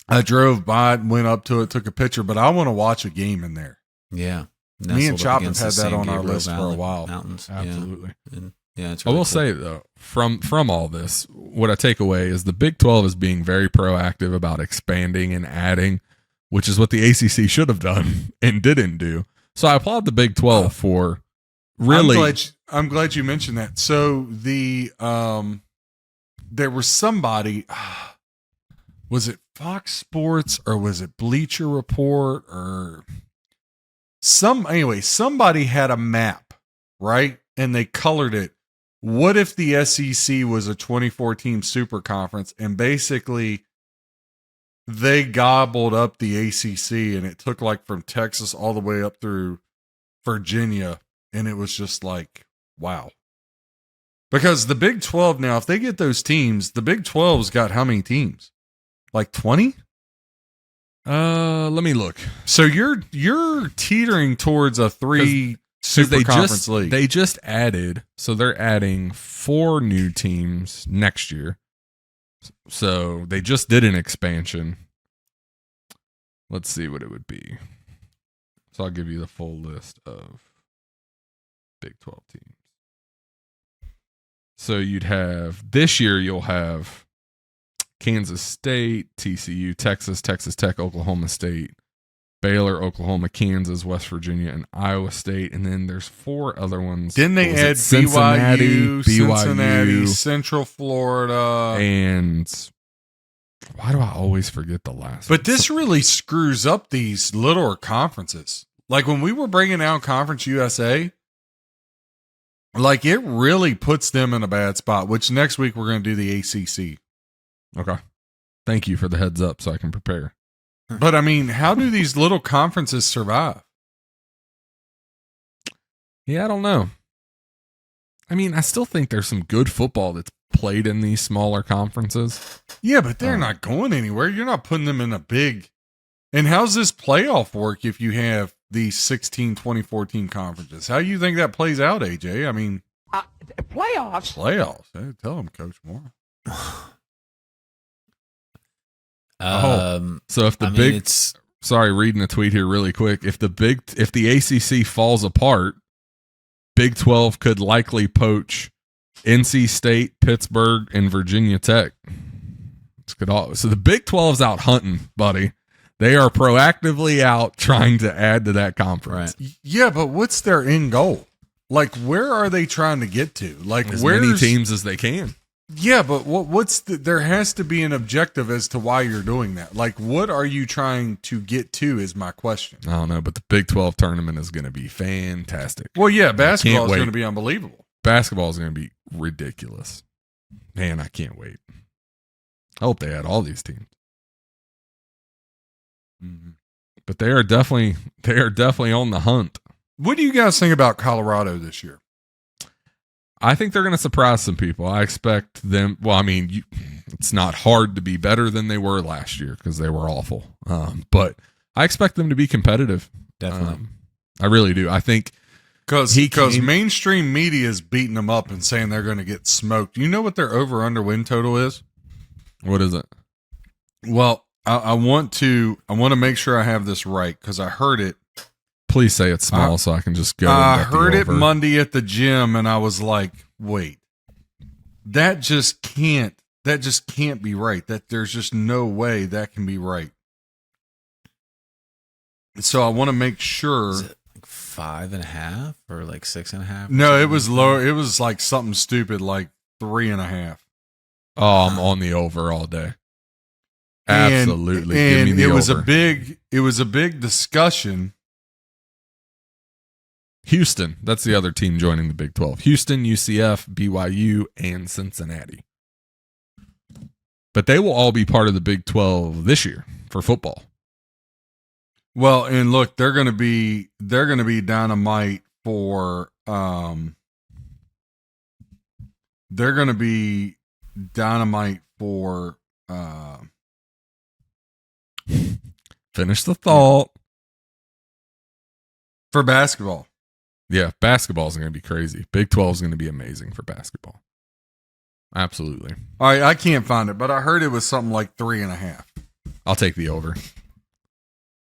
I drove by it, went up to it, took a picture, but I want to watch a game in there. yeah. Me and Nestled up Chop have against had the that San on our Gabriel list for a Valley while. Mountains. Absolutely. Yeah, and, yeah. It's I really will cool. say though, from all this, what I take away is the Big 12 is being very proactive about expanding and adding, which is what the ACC should have done and didn't do. So I applaud the Big 12 for really. I'm glad you mentioned that. So the there was somebody, was it Fox Sports or was it Bleacher Report or somebody had a map, right? And they colored it. What if the SEC was a 24-team super conference and basically they gobbled up the ACC and it took like from Texas all the way up through Virginia, and it was just like, wow. Because the Big 12 now, if they get those teams, the Big 12's got how many teams? Like 20? Let me look. So you're teetering towards a 3 super conference league. They just added, so they're adding 4 new teams next year. So they just did an expansion. Let's see what it would be. So I'll give you the full list of Big 12 teams. So you'd have, this year you'll have Kansas State, TCU, Texas, Texas Tech, Oklahoma State, Baylor, Oklahoma, Kansas, West Virginia, and Iowa State. And then there's 4 other ones. Didn't they What was it? add Cincinnati, Cincinnati, Central Florida? and why do I always forget the last one? But this really screws up these littler conferences. Like when we were bringing out Conference USA, like it really puts them in a bad spot, which next week we're going to do the ACC. Okay. Thank you for the heads up so I can prepare. But I mean, how do these little conferences survive? Yeah, I don't know. I mean, I still think there's some good football that's played in these smaller conferences. Yeah, but they're not going anywhere. You're not putting them in a big. And how's this playoff work if you have these 16, 24 team conferences? How do you think that plays out, AJ? I mean, Playoffs? playoffs. Hey, tell them, Coach Moore. So if the I mean, big, it's sorry, reading a tweet here really quick. If the ACC falls apart, Big 12 could likely poach NC State, Pittsburgh, and Virginia Tech. So the Big 12's out hunting, buddy. They are proactively out trying to add to that conference. right. Yeah, but what's their end goal? Like, where are they trying to get to? Like, As many teams as they can. Yeah, but there has to be an objective as to why you're doing that. Like, what are you trying to get to is my question. I don't know, but the Big 12 tournament is going to be fantastic. Well, yeah, basketball is going to be unbelievable. Basketball is going to be ridiculous. Man, I can't wait. I hope they had all these teams. Mm-hmm. But they are definitely on the hunt. What do you guys think about Colorado this year? I think they're going to surprise some people. I expect them. Well, I mean, it's not hard to be better than they were last year because they were awful. But I expect them to be competitive. Definitely. I really do. I think because mainstream media is beating them up and saying they're going to get smoked. You know what their over/under win total is? What is it? Well, I want to make sure I have this right because I heard it. Please say it's small so I can just go. I heard it Monday at the gym, and I was like, "Wait, that just can't be right. That there's just no way that can be right." So I want to make sure. Is it like 5.5 or like 6.5? No, it was low. It was like something stupid, like 3.5. Oh, I'm on the over all day. Absolutely, and give me the it was over. it was a big discussion. Houston, that's the other team joining the Big 12. Houston, UCF, BYU, and Cincinnati. But they will all be part of the Big 12 this year for football. Well, and look, they're going to be dynamite for Finish the thought. For basketball. Yeah, basketball is going to be crazy. Big 12 is going to be amazing for basketball. Absolutely. All right, I can't find it, but I heard it was something like 3.5. I'll take the over.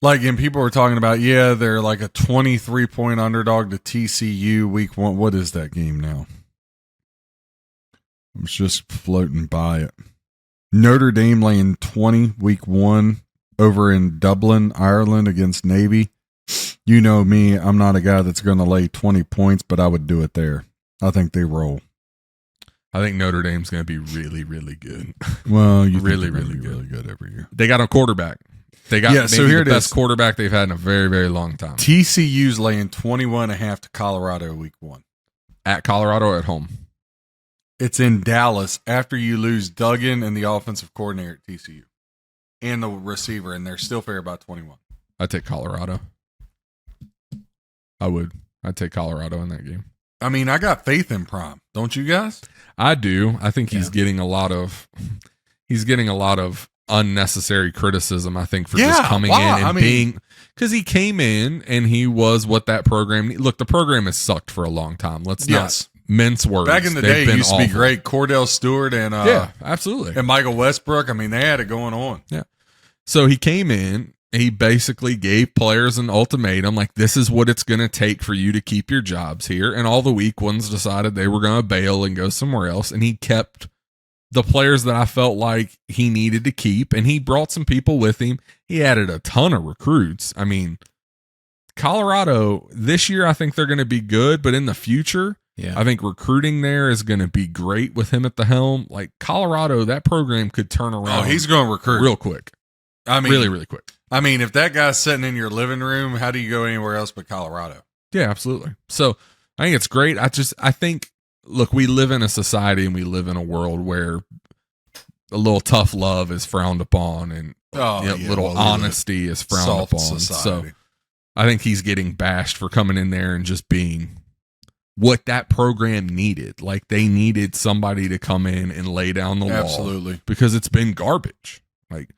Like, and people were talking about, yeah, they're like a 23-point underdog to TCU week 1. What is that game now? I was just floating by it. Notre Dame laying 20 week 1 over in Dublin, Ireland against Navy. You know me, I'm not a guy that's going to lay 20 points, but I would do it there. I think they roll. I think Notre Dame's going to be really, really good. Well, you really, think really be good. really good every year. They got a quarterback. They got the best is. quarterback they've had in a very, very long time. TCU's laying 21.5 to Colorado week 1. At Colorado or at home? It's in Dallas after you lose Duggan and the offensive coordinator at TCU and the receiver, and they're still fair about 21. I'd take Colorado. I would. I'd take Colorado in that game. I mean, I got faith in Prime. Don't you guys? I do. I think he's getting a lot of unnecessary criticism, I think, for just coming in and being, because he came in and he was what that program. Look, the program has sucked for a long time. Let's not mince words. Back in the day, it used to be great. Cordell Stewart and yeah, absolutely, and Michael Westbrook. I mean, they had it going on. Yeah. So he came in. He basically gave players an ultimatum, like, this is what it's going to take for you to keep your jobs here. And all the weak ones decided they were going to bail and go somewhere else. And he kept the players that I felt like he needed to keep. And he brought some people with him. He added a ton of recruits. I mean, Colorado, this year, I think they're going to be good. But in the future, I think recruiting there is going to be great with him at the helm. Like, Colorado, that program could turn around. Oh, he's going to recruit real quick. I mean, really, really quick. I mean, if that guy's sitting in your living room, how do you go anywhere else but Colorado? Yeah, absolutely. So I think it's great. I think, look, we live in a society and we live in a world where a little tough love is frowned upon and little honesty is frowned upon. Society. So I think he's getting bashed for coming in there and just being what that program needed. Like, they needed somebody to come in and lay down the law. Absolutely. Because it's been garbage. Like,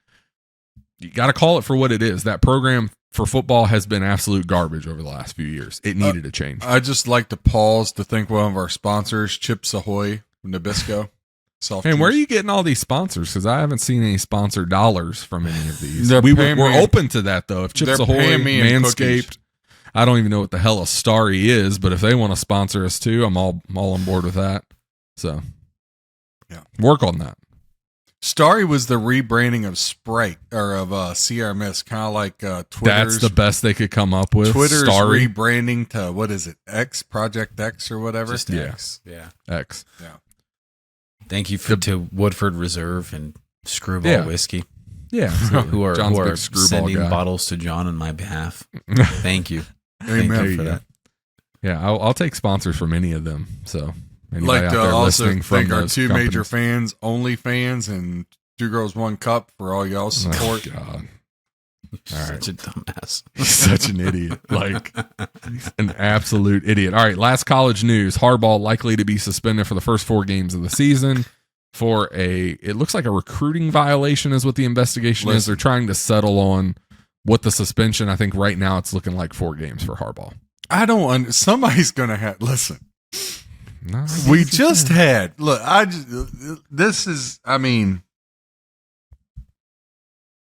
you got to call it for what it is. That program for football has been absolute garbage over the last few years. It needed a change. I just like to pause to thank one of our sponsors, Chips Ahoy, Nabisco. And where are you getting all these sponsors? Because I haven't seen any sponsor dollars from any of these. We're open to that, though. If Chips Ahoy, Manscaped, I don't even know what the hell a Starry is, but if they want to sponsor us too, I'm all on board with that. So, yeah, work on that. Starry was the rebranding of Sprite or of Sierra Mist, kind of like Twitter's. That's the best they could come up with. Twitter's Starry. rebranding to what is it? Project X or whatever. Just X. Yeah. X. Yeah. Thank you to Woodford Reserve and Screwball Whiskey, Yeah. who are John's a big Screwball sending guy. bottles to John on my behalf. Thank you. Thank Amen. you for that. Yeah, I'll take sponsors from any of them. So anybody Like out to there also listening from thank our those two companies. major fans, OnlyFans and Two Girls One Cup for all y'all's support. Oh, God. All right. Such a dumbass. Such an idiot. Like an absolute idiot. All right, last college news. Harbaugh likely to be suspended for the first 4 games of the season for it looks like a recruiting violation is what the investigation is. They're trying to settle on what the suspension. I think right now it's looking like 4 games for Harbaugh. I don't. Somebody's gonna have. Listen, No, we just had. Look, this is. I mean,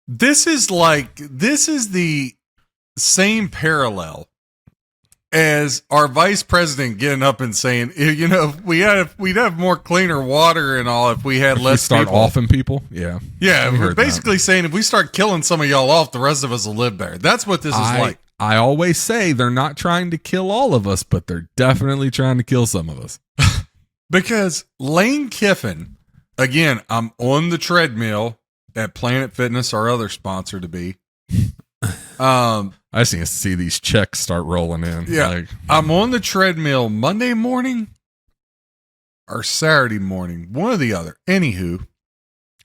this is the same parallel as our vice president getting up and saying, you know, we'd have more cleaner water and all if we had less start people. offing people. Yeah, Yeah, We we're heard basically saying if we start killing some of y'all off, the rest of us will live better. That's what this is like. I always say they're not trying to kill all of us, but they're definitely trying to kill some of us. Because Lane Kiffin, again, I'm on the treadmill at Planet Fitness, our other sponsor to be. I just need to see these checks start rolling in. Yeah, Like, I'm on the treadmill Monday morning or Saturday morning, one or the other. Anywho,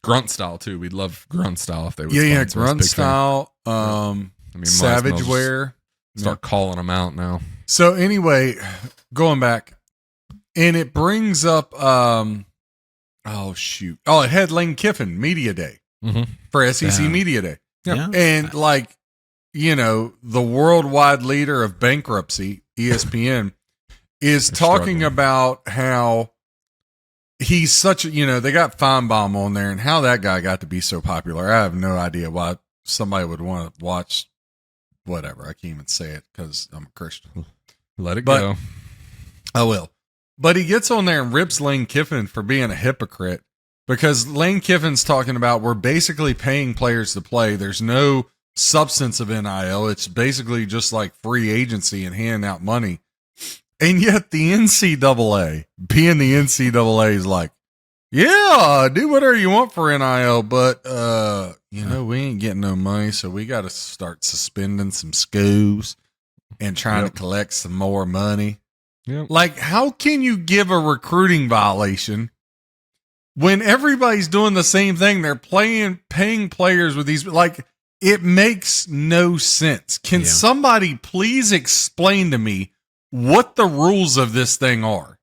grunt style too. We'd love grunt style if they would. yeah, sponsor us. grunt Big fan. style, I mean, Savage might as well Wear. just start calling them out now. So anyway, going back, and it brings up, it had Lane Kiffin Media Day for SEC Yeah. Media Day. Yeah. And like, you know, the worldwide leader of bankruptcy, ESPN, is They're talking struggling. about how he's such a, you know, they got Feinbaum on there and how that guy got to be so popular. I have no idea why somebody would want to watch whatever. I can't even say it because I'm a Christian. Let it But- go. I will. But he gets on there and rips Lane Kiffin for being a hypocrite because Lane Kiffin's talking about we're basically paying players to play. There's no substance of NIL. It's basically just like free agency and handing out money. And yet the NCAA, being the NCAA, is like, yeah, do whatever you want for NIL, but you know, we ain't getting no money, so we got to start suspending some schools and trying to collect some more money. Yep. Like, how can you give a recruiting violation when everybody's doing the same thing? They're paying players with these, like, it makes no sense. Can somebody please explain to me what the rules of this thing are?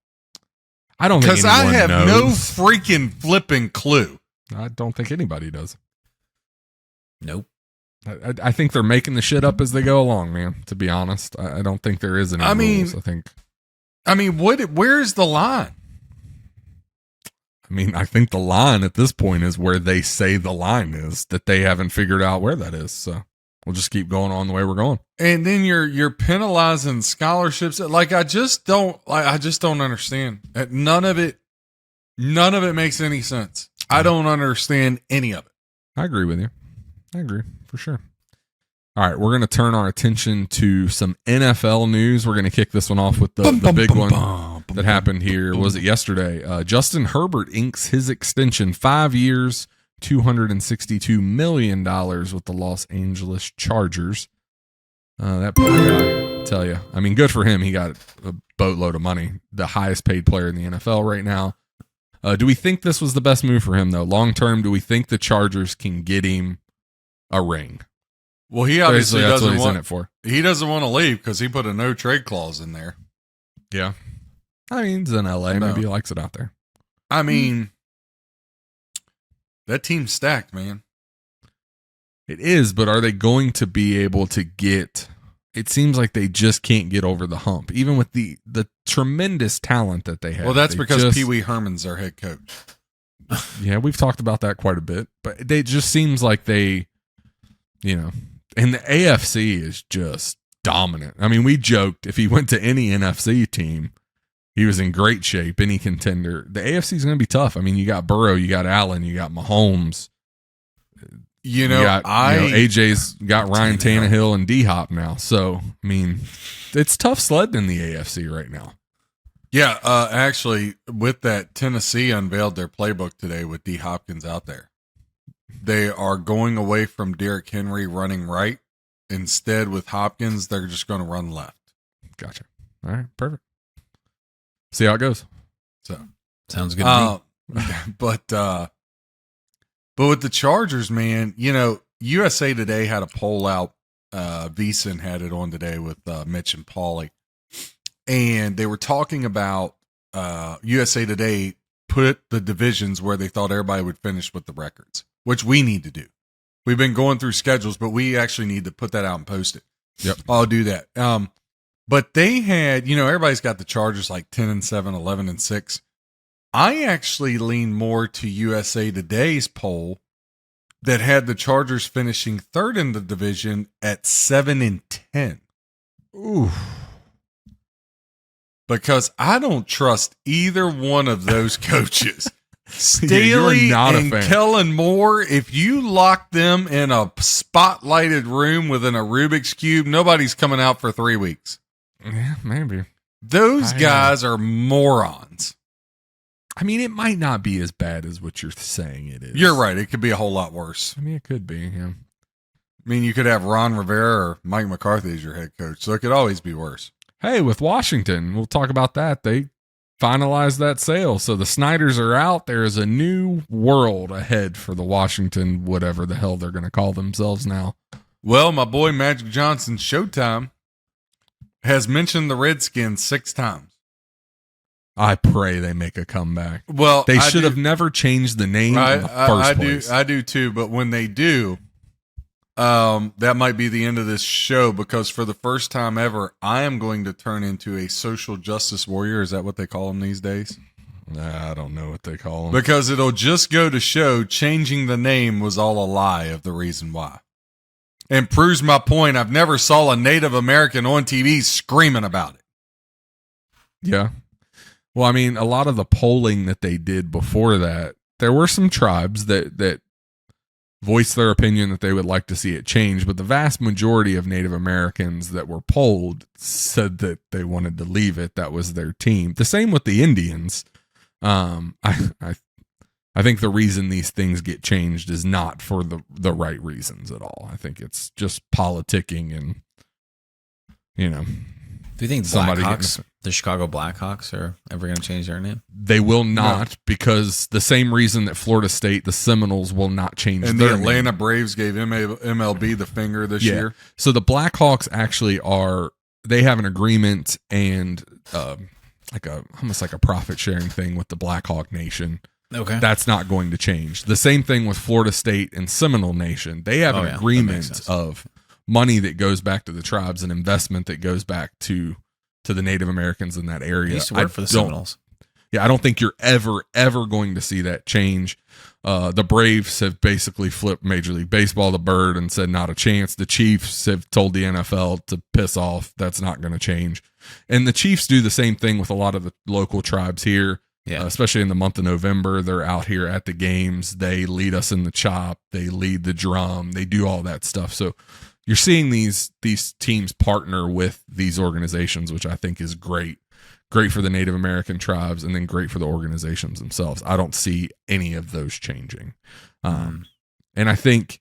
I don't think Because I anyone have no knows. freaking flipping clue. I don't think anybody does. Nope. I think they're making the shit up as they go along, man. To be honest, I don't think there is any rules. I mean, where's the line? I think the line at this point is where they say the line is, that they haven't figured out where that is. So we'll just keep going on the way we're going. And then you're penalizing scholarships. Like, I just don't understand. None of it makes any sense. I don't understand any of it. I agree with you. I agree for sure. All right, we're going to turn our attention to some NFL news. We're going to kick this one off with the big one that happened here. Was it yesterday? Justin Herbert inks his extension, 5 years, $262 million with the Los Angeles Chargers. That poor guy, I tell you. I mean, good for him. He got a boatload of money, the highest paid player in the NFL right now. Do we think this was the best move for him, though? Long term, do we think the Chargers can get him a ring? Well, he obviously Basically, that's what doesn't he's want in it for. He doesn't want to leave because he put a no trade clause in there. Yeah. I mean, he's in LA. No. Maybe he likes it out there. I mean, that team's stacked, man. It is, but are they going to be able to get... It seems like they just can't get over the hump, even with the tremendous talent that they have. Well, that's They because just- Pee Wee Herman's their head coach. Yeah, we've talked about that quite a bit, but it just seems like they, and the AFC is just dominant. I mean, we joked if he went to any NFC team, He was in great shape. Any contender. The AFC is going to be tough. I mean, you got Burrow, you got Allen, you got Mahomes. AJ's got Ryan Tannehill and D-Hop now. So, I mean, it's tough sledding in the AFC right now. Yeah, actually, with that, Tennessee unveiled their playbook today with D. Hopkins out there. They are going away from Derrick Henry running right. Instead, with Hopkins, they're just going to run left. Gotcha. All right, perfect. See how it goes. So sounds good to me. But with the Chargers, man, USA Today had a poll out. VSiN had it on today with Mitch and Paulie. And they were talking about USA Today put the divisions where they thought everybody would finish with the records, which we need to do. We've been going through schedules, but we actually need to put that out and post it. Yep. I'll do that. But they had, everybody's got the Chargers like 10-7, 11-6. I actually lean more to USA Today's poll that had the Chargers finishing third in the division at 7-10. Ooh. Because I don't trust either one of those coaches. Staley and Kellen Moore, if you lock them in a spotlighted room within a Rubik's Cube, nobody's coming out for 3 weeks. Yeah, maybe. Those guys are morons. I mean, it might not be as bad as what you're saying it is. You're right. It could be a whole lot worse. I mean, it could be, yeah. I mean, you could have Ron Rivera or Mike McCarthy as your head coach, so it could always be worse. Hey, with Washington, we'll talk about that. They finalized that sale. So the Snyders are out. There is a new world ahead for the Washington, whatever the hell they're going to call themselves now. Well, my boy Magic Johnson, Showtime, has mentioned the Redskins 6 times. I pray they make a comeback. Well, they should have never changed the name in the first place. I do too, but when they do, that might be the end of this show, because for the first time ever, I am going to turn into a social justice warrior. Is that what they call them these days? I don't know what they call them. Because it'll just go to show changing the name was all a lie of the reason why. And proves my point. I've never saw a Native American on TV screaming about it. Yeah. Well, I mean, a lot of the polling that they did before that, there were some tribes that voiced their opinion that they would like to see it change, but the vast majority of Native Americans that were polled said that they wanted to leave it. That was their team. The same with the Indians. I think the reason these things get changed is not for the right reasons at all. I think it's just politicking and, Do you think the Chicago Blackhawks are ever going to change their name? They will not, because the same reason that Florida State, the Seminoles, will not change and their the Atlanta name. Braves gave MLB the finger this year. So the Blackhawks actually they have an agreement and almost like a profit sharing thing with the Blackhawk Nation. Okay. That's not going to change. The same thing with Florida State and Seminole Nation. They have an agreement of money that goes back to the tribes, an investment that goes back to the Native Americans in that area. I used to work for the Seminoles. Yeah, I don't think you're ever going to see that change. The Braves have basically flipped Major League Baseball the bird and said not a chance. The Chiefs have told the NFL to piss off. That's not going to change. And the Chiefs do the same thing with a lot of the local tribes here. Yeah. Especially in the month of November, they're out here at the games. They lead us in the chop. They lead the drum. They do all that stuff. So you're seeing these teams partner with these organizations, which I think is great. Great for the Native American tribes, and then great for the organizations themselves. I don't see any of those changing. And I think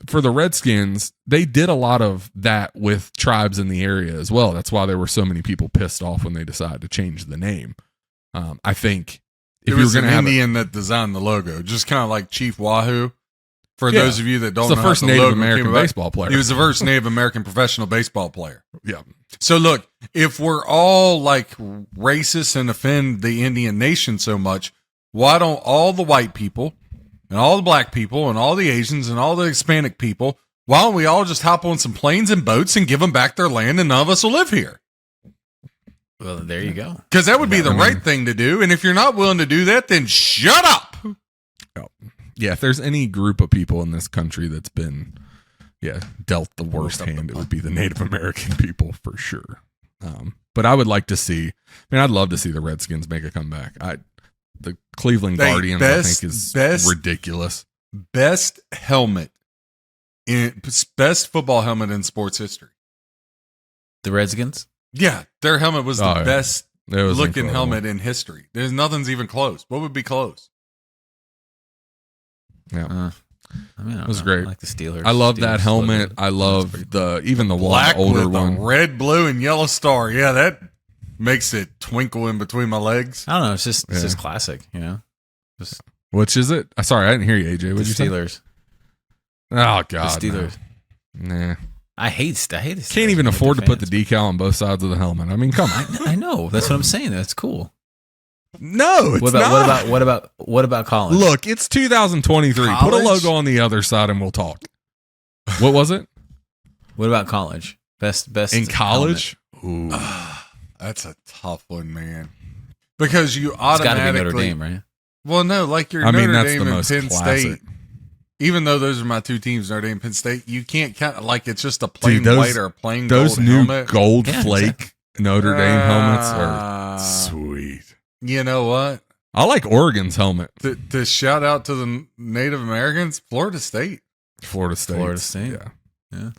for the Redskins, they did a lot of that with tribes in the area as well. That's why there were so many people pissed off when they decided to change the name. I think if you're going to have Indian that designed the logo, just kind of like Chief Wahoo. For those of you that don't know, the first Native American baseball player. He was the first Native American professional baseball player. Yeah. So look, if we're all like racist and offend the Indian nation so much, why don't all the white people and all the black people and all the Asians and all the Hispanic people, why don't we all just hop on some planes and boats and give them back their land, and none of us will live here? Well, there you go. Because that would be the right thing to do. And if you're not willing to do that, then shut up. Yeah, if there's any group of people in this country that's been, dealt the worst hand, it would be the Native American people for sure. But But I would like to see. I'd love to see the Redskins make a comeback. The Cleveland Guardians, I think, is ridiculous. Best football helmet in sports history. The Redskins? Yeah, their helmet was the best looking incredible. helmet in history. There's nothing's even close. What would be close? Yeah. It was great. I like the Steelers. I love that Steelers helmet. logo. I love even the Black one, older with a one. red, blue, and yellow star. Yeah, that makes it twinkle in between my legs. I don't know. It's just classic, Just Which is it? Sorry, I didn't hear you, AJ. the What'd you say? Steelers. Oh God, The Steelers. no. Nah. I hate the Steelers. Can't even I'm afford to big put the fans. decal on both sides of the helmet. Come on. I know. That's what I'm saying. That's cool. No, it's not. What about college? Look, it's 2023. Put a College? logo on the other side and we'll talk. What was it? What about college? Best In college? Ooh. That's a tough one, man. Because you It's got to be automatically Notre Dame, right? Well, no, like your I mean, Notre that's Dame the and most Penn classic. State. Even though those are my two teams, Notre Dame and Penn State, you can't count like it's just a plain Dude, those- white or a plain Those gold new helmet. gold Yeah, flake Notre Dame helmets are Ah. sweet. You know what? I like Oregon's helmet. To shout out to the Native Americans, Florida State. Florida State. Florida State. Yeah. Yeah.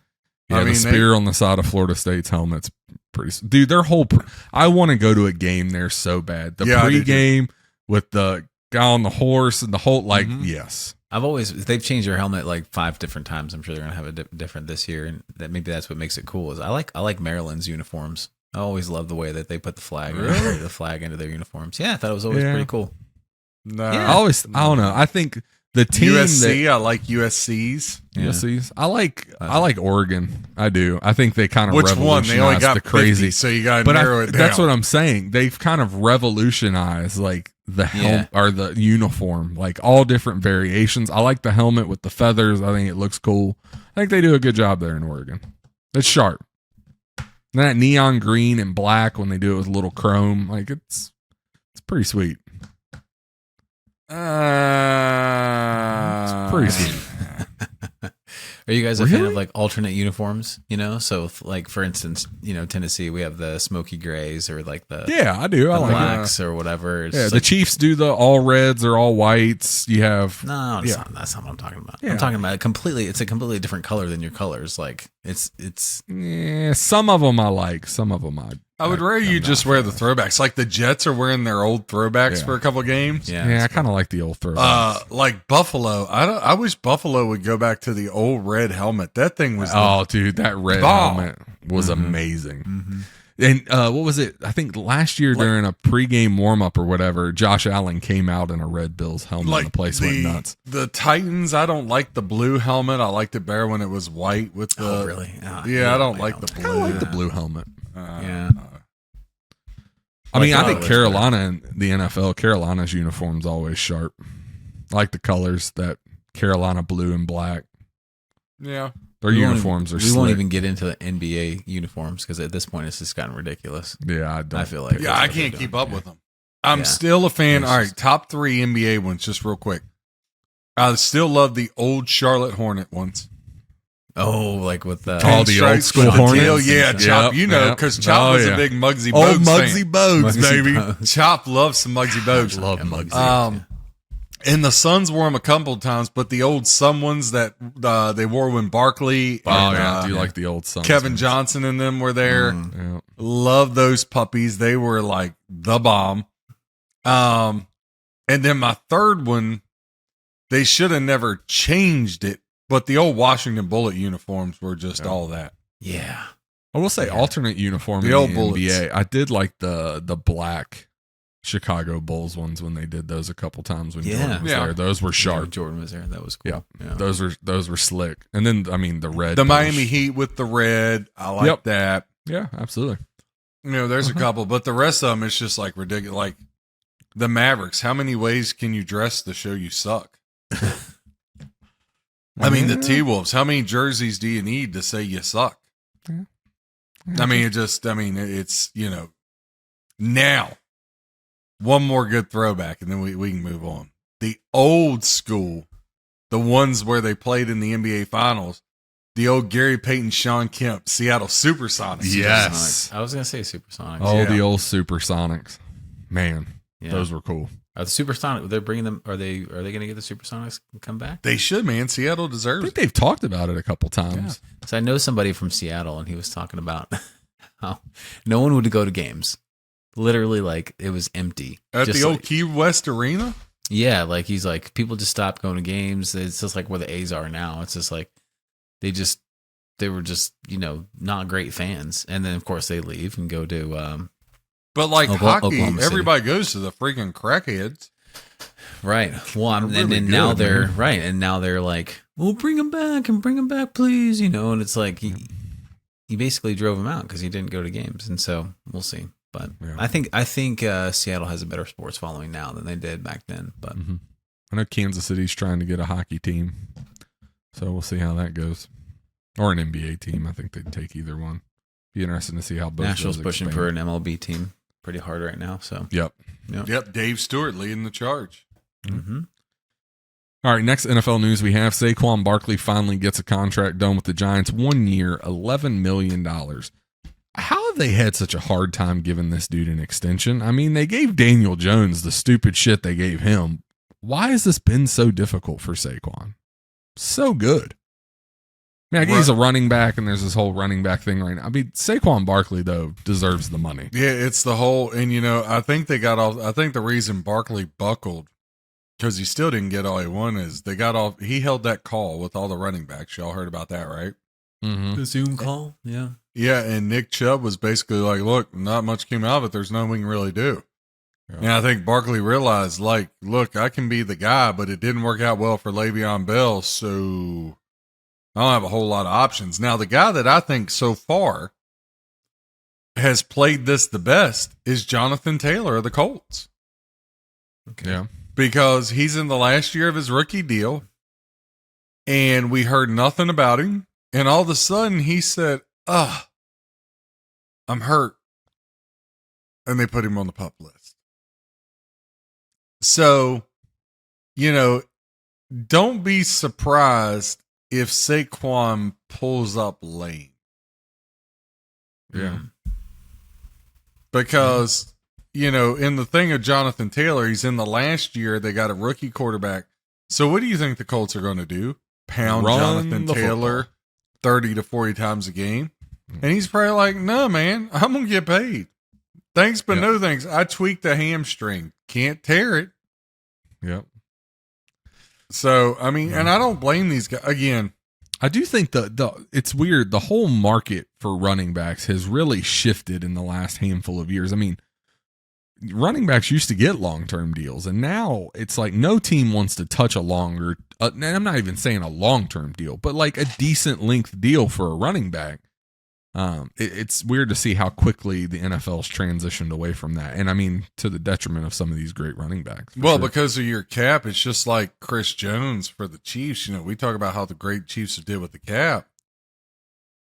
Yeah, I mean, the spear on the side of Florida State's helmet's pretty. Dude, their whole. I want to go to a game there so bad. The Yeah, I do too. pregame with the guy on the horse and the whole Mhm. yes. They've changed their helmet like 5 different times. I'm sure they're gonna have a different this year, and maybe that's what makes it cool. Is I like Maryland's uniforms. I always love the way that they put the flag into their uniforms. Yeah, I thought it was always Yeah. pretty cool. No. Yeah. I don't know. I think the team USC, I like USC's. that Yeah. USC's. I like Oregon. I do. I think they kind of Which one? They only got the crazy. 50, so you got to But narrow it down. that's what I'm saying. They've kind of revolutionized like the helmet or the uniform, like all different variations. I like the helmet with the feathers. I think it looks cool. I think they do a good job there in Oregon. It's sharp. And that neon green and black when they do it with a little chrome, like it's pretty sweet. It's pretty sweet. Are you guys a fan Really? of like alternate uniforms? So like for instance, Tennessee, we have the smoky grays or like the Yeah, I do. I the like it. blacks or whatever. It's Yeah, just the like, Chiefs do the all reds or all whites. You have No, Yeah. that's not what I'm talking about. Yeah. I'm talking about it's a completely different color than your colors. Like it's yeah, some of them I like, some of them I would rather you I'm just not wear a the fan. throwbacks. Like the Jets are wearing their old throwbacks Yeah. for a couple games. Yeah, I kind of like the old throwbacks. Like Buffalo. I wish Buffalo would go back to the old red helmet. That thing was Oh, dude, that red Bomb. helmet was amazing. Mhm. And what was it? I think last year during a pregame warm up or whatever, Josh Allen came out in a red Bills helmet and the place went nuts. The Titans, I don't like the blue helmet. I liked it better when it was white with the. Oh, really? Oh, Yeah, I don't white like the helmet. blue. I like the blue helmet. Yeah. I mean, Like I think the Carolina and the NFL, Carolina's uniform's always sharp. I like the colors, that Carolina blue and black. Yeah. Their uniforms are We slick. won't even get into the NBA uniforms because at this point it's just gotten ridiculous. Yeah, I don't. I feel like Yeah, I can't keep up with them. I'm Yeah. still a fan. It's All right, just- top 3 NBA ones, just real quick. I still love the old Charlotte Hornet ones. Oh, like with the All the old Pinstripes school with the Hornets. tail. Yeah, Yep, Chop. You know, yep. because Chop Oh, was yeah. a big Muggsy Old Bogues Muggsy fan. Bogues, Muggsy baby. Bogues. Chop loves some Muggsy Bogues. Love Yeah, Muggsy. And the Suns wore them a couple of times, but the old Sun ones that they wore when Barkley Oh, and yeah. I do like the old Suns. Kevin Johnson and them were there. Yeah. Love those puppies. They were like the bomb. And then my third one, they should have never changed it, but the old Washington Bullet uniforms were just all that. Yeah. I will say alternate uniform The in old the Bullets. NBA. I did like the black Chicago Bulls ones when they did those a couple times when Yeah. Jordan was Yeah. there. Those were Yeah, sharp. Jordan was there. That was cool. Yeah. Those were slick. And then I mean the red. The Bulls. Miami Heat with the red. I like Yep. that. Yeah, absolutely. You know, there's a couple, but the rest of them, it's just like ridiculous. Like the Mavericks, how many ways can you dress to show you suck? I mean, the T-Wolves, how many jerseys do you need to say you suck? Yeah. I mean, it's, you know, now one more good throwback and then we can move on. The old school, the ones where they played in the NBA finals, The old Gary Payton, Sean Kemp, Seattle Supersonics. Yes. I was gonna say Supersonics. Oh, Yeah. the old Supersonics. Man, Yeah. those were cool. Are the Supersonics? They're bringing them. Are they going to get the Supersonics and come back? They should, man. Seattle I deserves think it. they've talked about it a couple times. So I know somebody from Seattle, and he was talking about how no one would go to games. Literally, like it was empty At Just the old like- Key West Arena? Yeah, like he's like people just stopped going to games. It's just like where the A's are now. It's just like they were just not great fans, and then of course they leave and go to But like hockey, Oklahoma City. everybody goes to the freaking crackheads. right. Well, and really then now good, they're man. right, and now they're like, "Well, bring him back, please." And it's like he basically drove him out because he didn't go to games, and so we'll see. But Yeah. I think Seattle has a better sports following now than they did back then. But Mm-hmm. I know Kansas City's trying to get a hockey team, so we'll see how that goes. Or an NBA team. I think they'd take either one. Be interesting to see how both Nashville's those pushing expand. for an MLB team pretty hard right now. So Yep. Yep, Dave Stewart leading the charge. mhm. All right, next NFL news we have Saquon Barkley finally gets a contract done with the Giants. 1 year, $11 million. How have they had such a hard time giving this dude an extension? I mean, they gave Daniel Jones the stupid shit they gave him. Why has this been so difficult for Saquon? So good. I mean, I guess he's a running back, and there's this whole running back thing right now. I mean, Saquon Barkley, though, deserves the money. Yeah, it's the whole, and I think they got off. I think the reason Barkley buckled, because he still didn't get all he wanted, is they got off. He held that call with all the running backs. Y'all heard about that, right? Mm-hmm. The Zoom call, yeah. Yeah, and Nick Chubb was basically like, "Look, not much came out of it. There's nothing we can really do." Yeah. And I think Barkley realized, like, look, I can be the guy, but it didn't work out well for Le'Veon Bell, so I don't have a whole lot of options. Now, the guy that I think so far has played this the best is Jonathan Taylor of the Colts, Yeah. because he's in the last year of his rookie deal, and we heard nothing about him. And all of a sudden, he said, I'm hurt. And they put him on the PUP list. So, don't be surprised if Saquon pulls up lame. Yeah. Because, in the thing of Jonathan Taylor, he's in the last year. They got a rookie quarterback. So what do you think the Colts are going to do? Pound Run Jonathan the Taylor 30 to 40 times a game? And he's probably like, no, man, I'm going to get paid. Thanks, but no thanks. I tweaked a hamstring. Can't tear it. Yep. So, I mean, and I don't blame these guys. Again, I do think the it's weird. The whole market for running backs has really shifted in the last handful of years. I mean, running backs used to get long-term deals, and now it's like no team wants to touch a longer, and I'm not even saying a long-term deal, but like a decent length deal for a running back. It's weird to see how quickly the NFL's transitioned away from that. And I mean, to the detriment of some of these great running backs. well, because of your cap, it's just like Chris Jones for the Chiefs. We talk about how the great Chiefs did with the cap.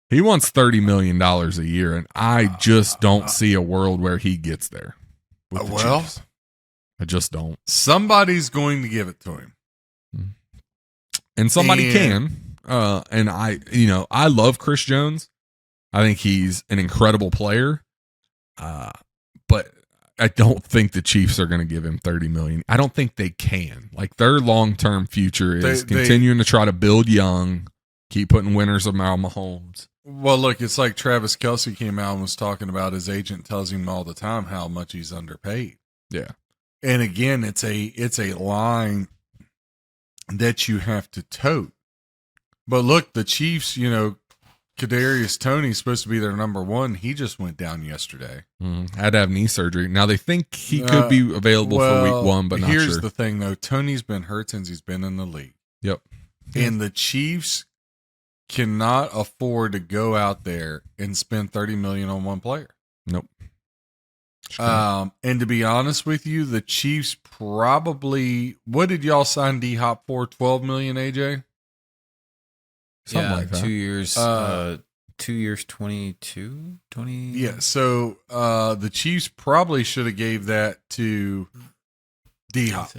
he wants $30 million a year, and I just don't see a world where he gets there. with the Well, Chiefs. I just don't. somebody's going to give it to him. And somebody And- can. And I love Chris Jones. I think he's an incredible player. But I don't think the Chiefs are going to give him $30 million. I don't think they can. Like, their long-term future is They- continuing to try to build young, keep putting winners around Mahomes. Well, look, it's like Travis Kelce came out and was talking about his agent tells him all the time how much he's underpaid. Yeah. And again, it's a line that you have to tote. But look, the Chiefs, Kadarius Toney's supposed to be their number one. He just went down yesterday. Had to have knee surgery. Now, they think he could be available for week one, but not here's sure. the thing, though. Tony's been hurt since he's been in the league. Yep. And the Chiefs cannot afford to go out there and spend $30 million on one player. Nope. And to be honest with you, the Chiefs probably, what did y'all sign D Hop for? $12 million, AJ? Something like that. 2 years. 2 years, 22, 20. Yeah. So the Chiefs probably should have gave that to D Hop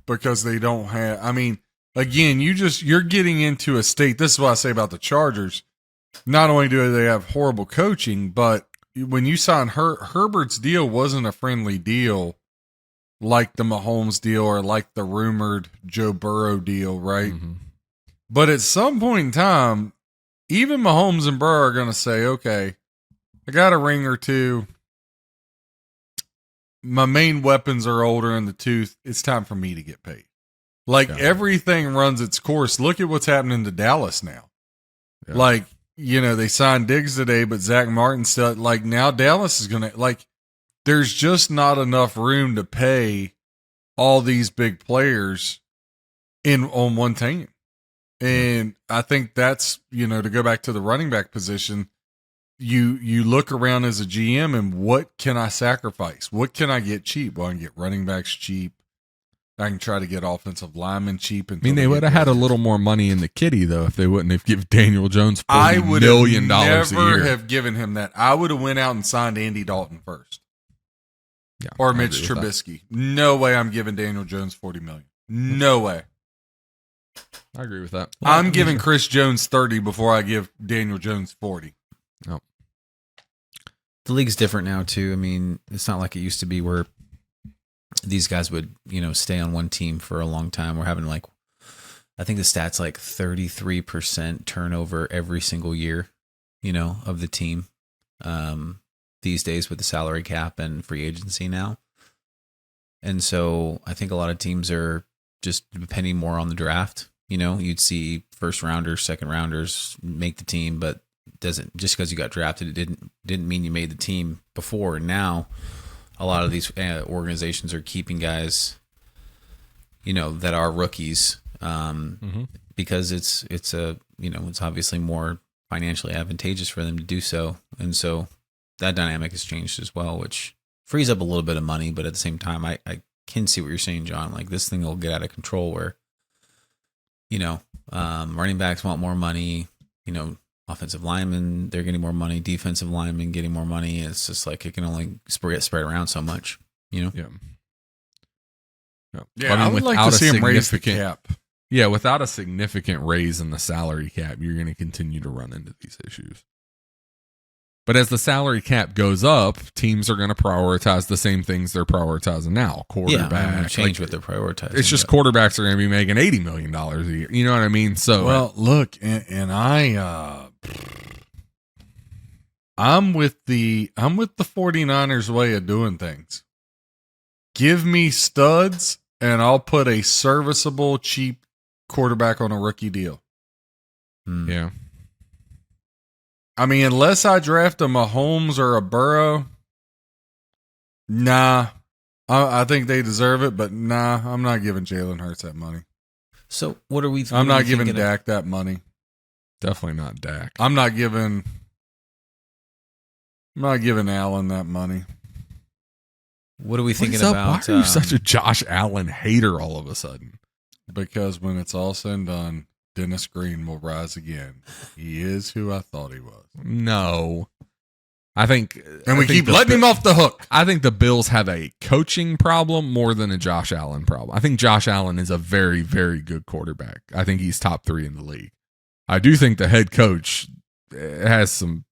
because they don't have. I mean, again, you're getting into a state. This is what I say about the Chargers. Not only do they have horrible coaching, but when you sign Herbert's deal wasn't a friendly deal like the Mahomes deal or like the rumored Joe Burrow deal, right? Mm-hmm. But at some point in time, even Mahomes and Burrow are going to say, okay, I got a ring or two. My main weapons are older in the tooth. It's time for me to get paid. Like everything runs its course. Look at what's happening to Dallas now. Yeah. Like, they signed Diggs today, but Zach Martin still, like, now Dallas is going to, like, there's just not enough room to pay all these big players on one team. And I think that's, to go back to the running back position, you look around as a GM and what can I sacrifice? What can I get cheap? Well, I can get running backs cheap. I can try to get offensive linemen cheap. I mean, they would have had a little more money in the kitty, though, if they wouldn't have given Daniel Jones $40 million a year. I would never have given him that. I would have went out and signed Andy Dalton first. Yeah, or Mitch Trubisky. No way I'm giving Daniel Jones $40 million. No way. I agree with that. I'm giving Chris Jones 30 before I give Daniel Jones 40. No. The league's different now, too. I mean, it's not like it used to be where these guys would, stay on one team for a long time. We're having I think the stat's like 33% turnover every single year, of the team. These days with the salary cap and free agency now. And so I think a lot of teams are just depending more on the draft. You'd see first rounders, second rounders make the team, but doesn't just because you got drafted, it didn't mean you made the team before. And now a lot of these organizations are keeping guys, that are rookies, because it's obviously more financially advantageous for them to do so. And so that dynamic has changed as well, which frees up a little bit of money. But at the same time, I can see what you're saying, John. Like, this thing will get out of control where, running backs want more money, offensive linemen, they're getting more money, defensive linemen getting more money. It's just like it can only get spread around so much, Yeah. I would like to see him raise the cap. Yeah, without a significant raise in the salary cap, you're going to continue to run into these issues. But as the salary cap goes up, teams are going to prioritize the same things they're prioritizing now. Quarterback. Change what they're prioritizing. It's just quarterbacks are going to be making $80 million a year. You know what I mean? So, well, look, and I'm with the 49ers way of doing things. Give me studs and I'll put a serviceable, cheap quarterback on a rookie deal. Yeah. I mean, unless I draft a Mahomes or a Burrow, nah. I think they deserve it, but nah, I'm not giving Jalen Hurts that money. So what are we? I'm not giving Dak that money. Definitely not Dak. I'm not giving Allen that money. What are we thinking about? Why are you such a Josh Allen hater all of a sudden? Because when it's all said and done, Dennis Green will rise again. He is who I thought he was. No. And we keep letting him off the hook. I think the Bills have a coaching problem more than a Josh Allen problem. I think Josh Allen is a very, very good quarterback. I think he's top 3 in the league. I do think the head coach has some.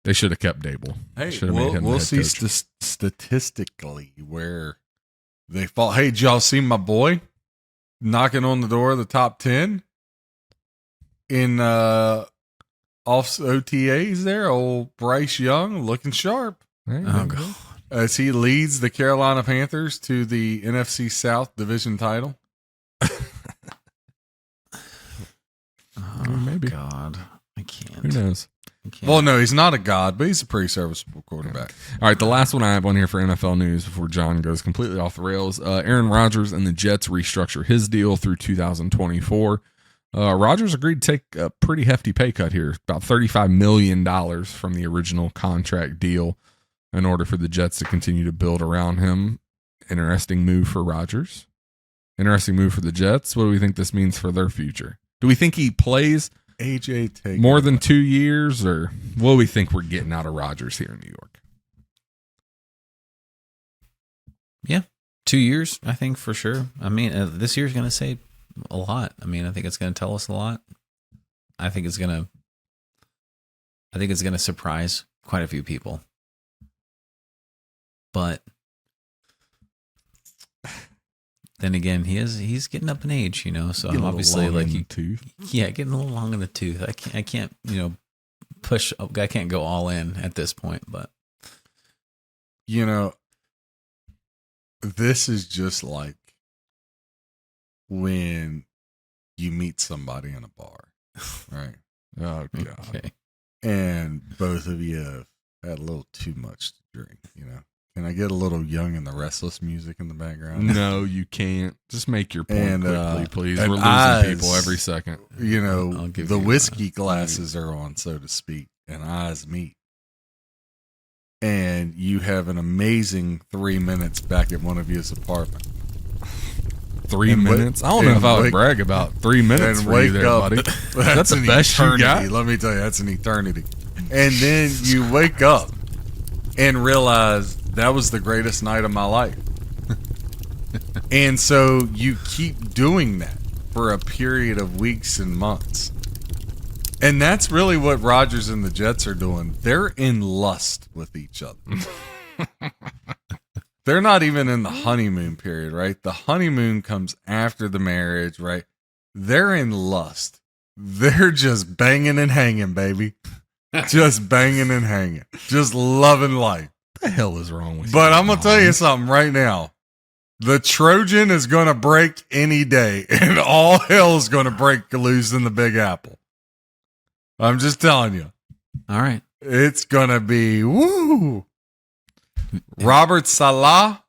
They should have kept Dable. Hey, we'll see statistically where they fall. Hey, did y'all see my boy knocking on the door of the top 10 in off OTAs there? Old Bryce Young looking sharp. Oh, God. As he leads the Carolina Panthers to the NFC South division title. Maybe. God, I can't. Who knows? Well, no, he's not a god, but he's a pretty serviceable quarterback. All right, the last one I have on here for NFL news before John goes completely off the rails. Aaron Rodgers and the Jets restructure his deal through 2024. Rodgers agreed to take a pretty hefty pay cut here, about $35 million from the original contract deal in order for the Jets to continue to build around him. Interesting move for Rodgers. Interesting move for the Jets. What do we think this means for their future? Do we think he plays AJ more than 2 years, or what do we think we're getting out of Rodgers here in New York? Yeah, 2 years, I think for sure. I mean, this year's going to say a lot. I mean, I think it's going to tell us a lot. I think it's going to surprise quite a few people. But then again, he's getting up in age, so I'm obviously like getting a little long in the tooth. I can't push. I can't go all in at this point, but this is just like when you meet somebody in a bar, right? Oh God. Okay. And both of you have had a little too much to drink, Can I get a little Young and the Restless music in the background? No, you can't. Just make your point quickly, please. and We're losing people every second. The whiskey glasses are on, so to speak, and eyes meet. And you have an amazing 3 minutes back at one of you's apartment. 3 minutes? I don't know if I would brag about 3 minutes for you there, buddy. That's the best you got. Let me tell you, that's an eternity. And then you wake up and realize that was the greatest night of my life. And so you keep doing that for a period of weeks and months. And that's really what Rodgers and the Jets are doing. They're in lust with each other. They're not even in the honeymoon period, right? The honeymoon comes after the marriage, right? They're in lust. They're just banging and hanging, baby. Just banging and hanging. Just loving life. What the hell is wrong with you? But I'm going to tell you something right now. The Trojan is going to break any day, and all hell is going to break loose in the Big Apple. I'm just telling you. All right. It's going to be woo. Robert Salah,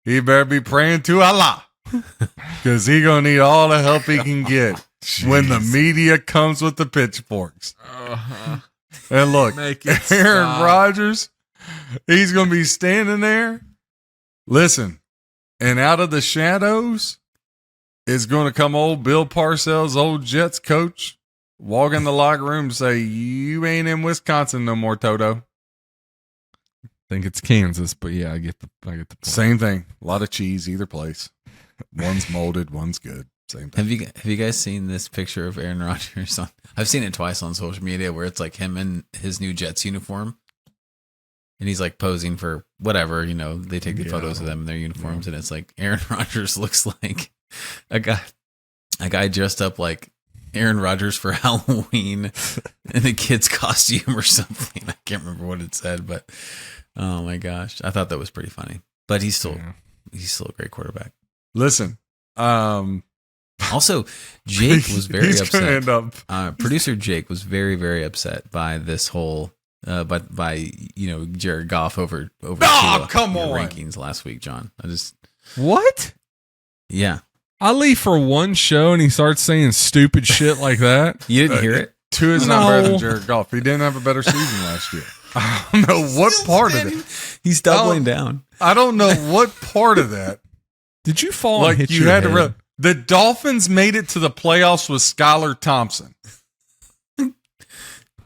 he better be praying to Allah, because he going to need all the help he can get when the media comes with the pitchforks. And look, Aaron Rodgers, he's going to be standing there. Listen, and out of the shadows is going to come old Bill Parcells, old Jets coach, walk in the locker room and say, "You ain't in Wisconsin no more, Toto." I think it's Kansas, but yeah, I get the point. Same thing. A lot of cheese either place. One's molded, one's good. Same thing. Have you guys seen this picture of Aaron Rodgers? I've seen it twice on social media where it's like him in his new Jets uniform, and he's like posing for whatever. They take the photos of them in their uniforms, and it's like Aaron Rodgers looks like a guy dressed up like Aaron Rodgers for Halloween in a kid's costume or something. I can't remember what it said, but oh my gosh, I thought that was pretty funny. But he's still a great quarterback. Listen, also Jake was very upset. End Producer Jake was very, very upset by this whole by Jared Goff over Tua come on rankings last week, John. What? Yeah. I leave for one show and he starts saying stupid shit like that. You didn't hear it? Tua's not better than Jared Goff. He didn't have a better season last year. I don't know what part of it. He's doubling down. I don't know what part of that. Did you fall and hit you your had head? The Dolphins made it to the playoffs with Skylar Thompson.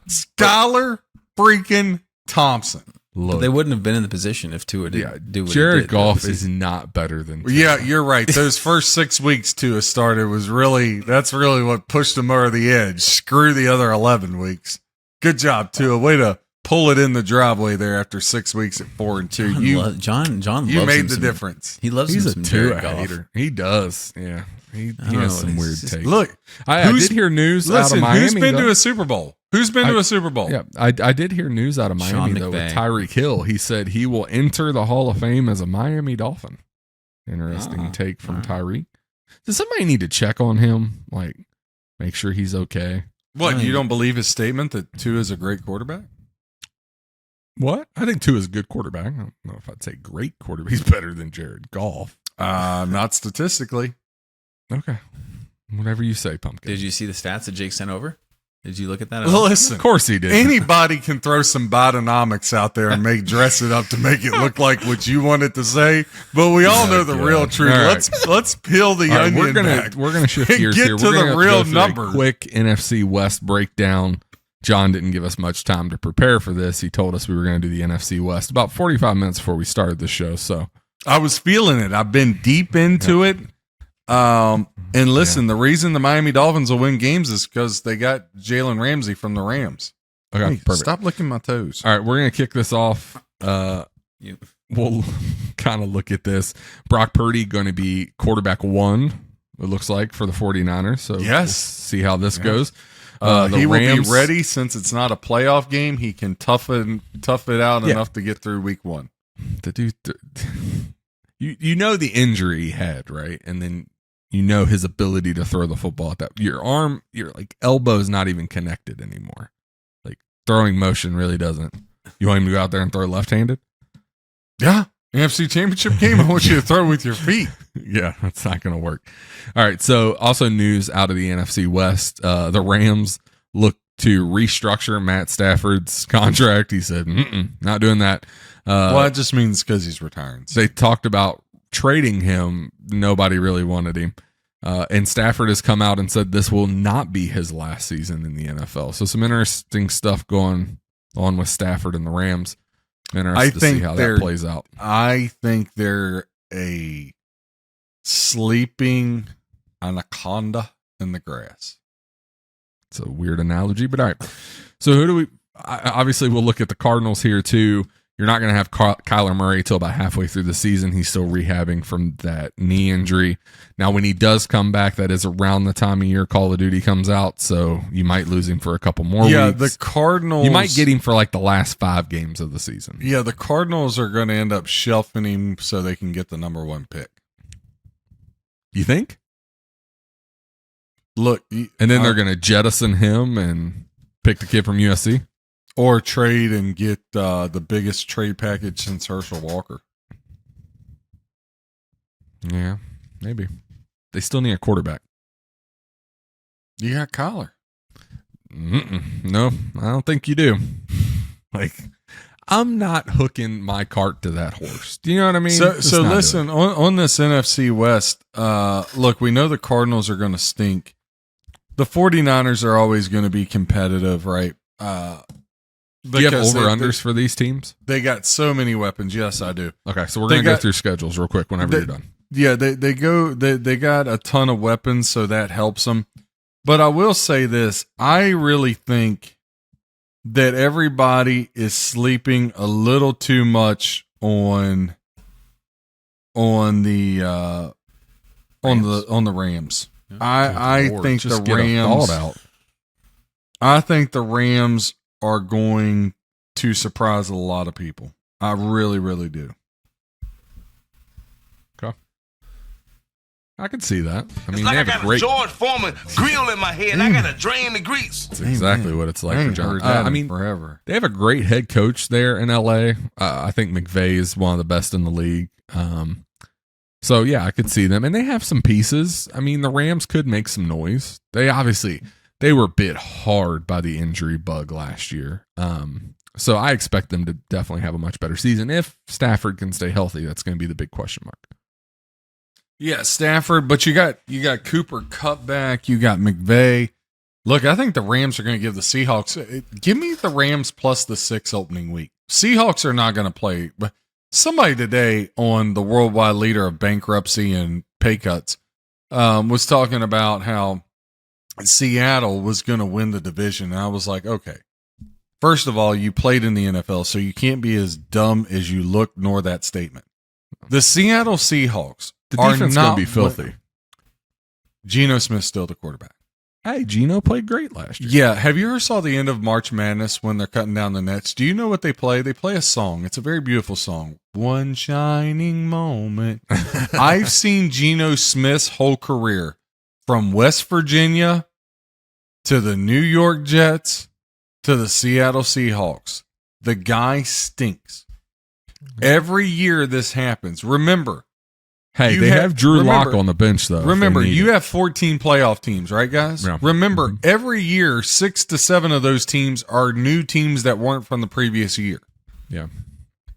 Skylar freaking Thompson. Look, they wouldn't have been in the position if Tua didn't do what Jared he did. Goff is not better than Tua. Yeah, you're right. Those first 6 weeks Tua started that's really what pushed him over the edge. Screw the other 11 weeks. Good job, Tua. Way to pull it in the driveway there after 6 weeks at 4-2. John you made the difference. He loves He's him a some Tua Jared Goff. hater. He does. Yeah. He has some weird takes. Look, I did hear news out of Miami. Who's been to a Super Bowl? Who's been to a Super Bowl? Yeah, I did hear news out of Miami, though, with Tyreek Hill. He said he will enter the Hall of Fame as a Miami Dolphin. Interesting take from Tyreek. Does somebody need to check on him? Like, make sure he's okay? What, you don't believe his statement that Tua is a great quarterback? What? I think Tua is a good quarterback. I don't know if I'd say great quarterback. He's better than Jared Goff. Not statistically. Okay. Whatever you say, Pumpkin. Did you see the stats that Jake sent over? Did you look at that? Listen, of course he did. Anybody can throw some Bidenomics out there and dress it up to make it look like what you want it to say, but we all know the real truth. Right. Let's peel the onion back. We're gonna shift gears get here. to We're the gonna real go through number. A quick NFC West breakdown. John didn't give us much time to prepare for this. He told us we were going to do the NFC West about 45 minutes before we started the show. So I was feeling it. I've been deep into it. And listen, the reason the Miami Dolphins will win games is because they got Jalen Ramsey from the Rams. Okay, Hey, perfect. stop licking my toes. All right, we're going to kick this off. We'll kind of look at this. Brock Purdy going to be quarterback 1, it looks like, for the 49ers. So Yes. we'll see how this goes. He will Rams- be ready since it's not a playoff game. He can tough it out enough to get through week 1. The dude, you know the injury he had, right? And then you know his ability to throw the football at that. Your arm, your like elbow is not even connected anymore. Like throwing motion really doesn't. You want him to go out there and throw left-handed? Yeah. NFC Championship game, I want you to throw with your feet. Yeah, that's not going to work. All right. So also news out of the NFC West, the Rams look to restructure Matt Stafford's contract. He said, not doing that. Well, it just means because he's retiring. They talked about trading him. Nobody really wanted him. And Stafford has come out and said this will not be his last season in the NFL. So some interesting stuff going on with Stafford and the Rams. Interested to see how that plays out. I think they're a sleeping anaconda in the grass. It's a weird analogy, but all right. So who do we? Obviously, we'll look at the Cardinals here too. You're not going to have Kyler Murray till about halfway through the season. He's still rehabbing from that knee injury. Now, when he does come back, that is around the time of year Call of Duty comes out, so you might lose him for a couple more weeks. Yeah, the Cardinals. You might get him for like the last 5 games of the season. Yeah, the Cardinals are going to end up shelving him so they can get the number 1 pick. You think? Look, and then they're going to jettison him and pick the kid from USC? Or trade and get the biggest trade package since Herschel Walker. Yeah, maybe. They still need a quarterback. You got Kyler. No, I don't think you do. Like, I'm not hooking my cart to that horse. Do you know what I mean? So listen, on this NFC West, look, we know the Cardinals are going to stink. The 49ers are always going to be competitive, right? Do you have over-unders for these teams? They got so many weapons. Yes, I do. Okay, so we're going to go through schedules real quick whenever you're done. Yeah, they got a ton of weapons, so that helps them. But I will say this. I really think that everybody is sleeping a little too much on the Rams. I think the Rams. I think the Rams are going to surprise a lot of people. I really, really do. Okay. I can see that. I mean, it's like they I have got a George Foreman grill in my head and I got to drain the grease. That's exactly what it's like for John. I mean, forever. They have a great head coach there in LA. I think McVay is one of the best in the league. So yeah, I could see them, and they have some pieces. I mean, the Rams could make some noise. They were bit hard by the injury bug last year. So I expect them to definitely have a much better season. If Stafford can stay healthy, that's going to be the big question mark. Yeah, Stafford, but you got Cooper Kupp back, you got McVay. Look, I think the Rams are going to give the Seahawks. Give me the Rams plus the 6 opening week. Seahawks are not going to play. But somebody today on the worldwide leader of bankruptcy and pay cuts was talking about how Seattle was going to win the division. And I was like, okay, first of all, you played in the NFL, so you can't be as dumb as you look, nor that statement. The Seattle Seahawks are not going to be filthy. Geno Smith's still the quarterback. Hey, Geno played great last year. Yeah. Have you ever saw the end of March Madness when they're cutting down the nets? Do you know what they play? They play a song. It's a very beautiful song. One shining moment. I've seen Geno Smith's whole career from West Virginia to the New York Jets to the Seattle Seahawks. The guy stinks. Every year this happens. Remember, hey, they have Drew Lock on the bench, though. Remember, you have 14 playoff teams, right, guys? Yeah. Remember, every year, 6 to 7 of those teams are new teams that weren't from the previous year. Yeah.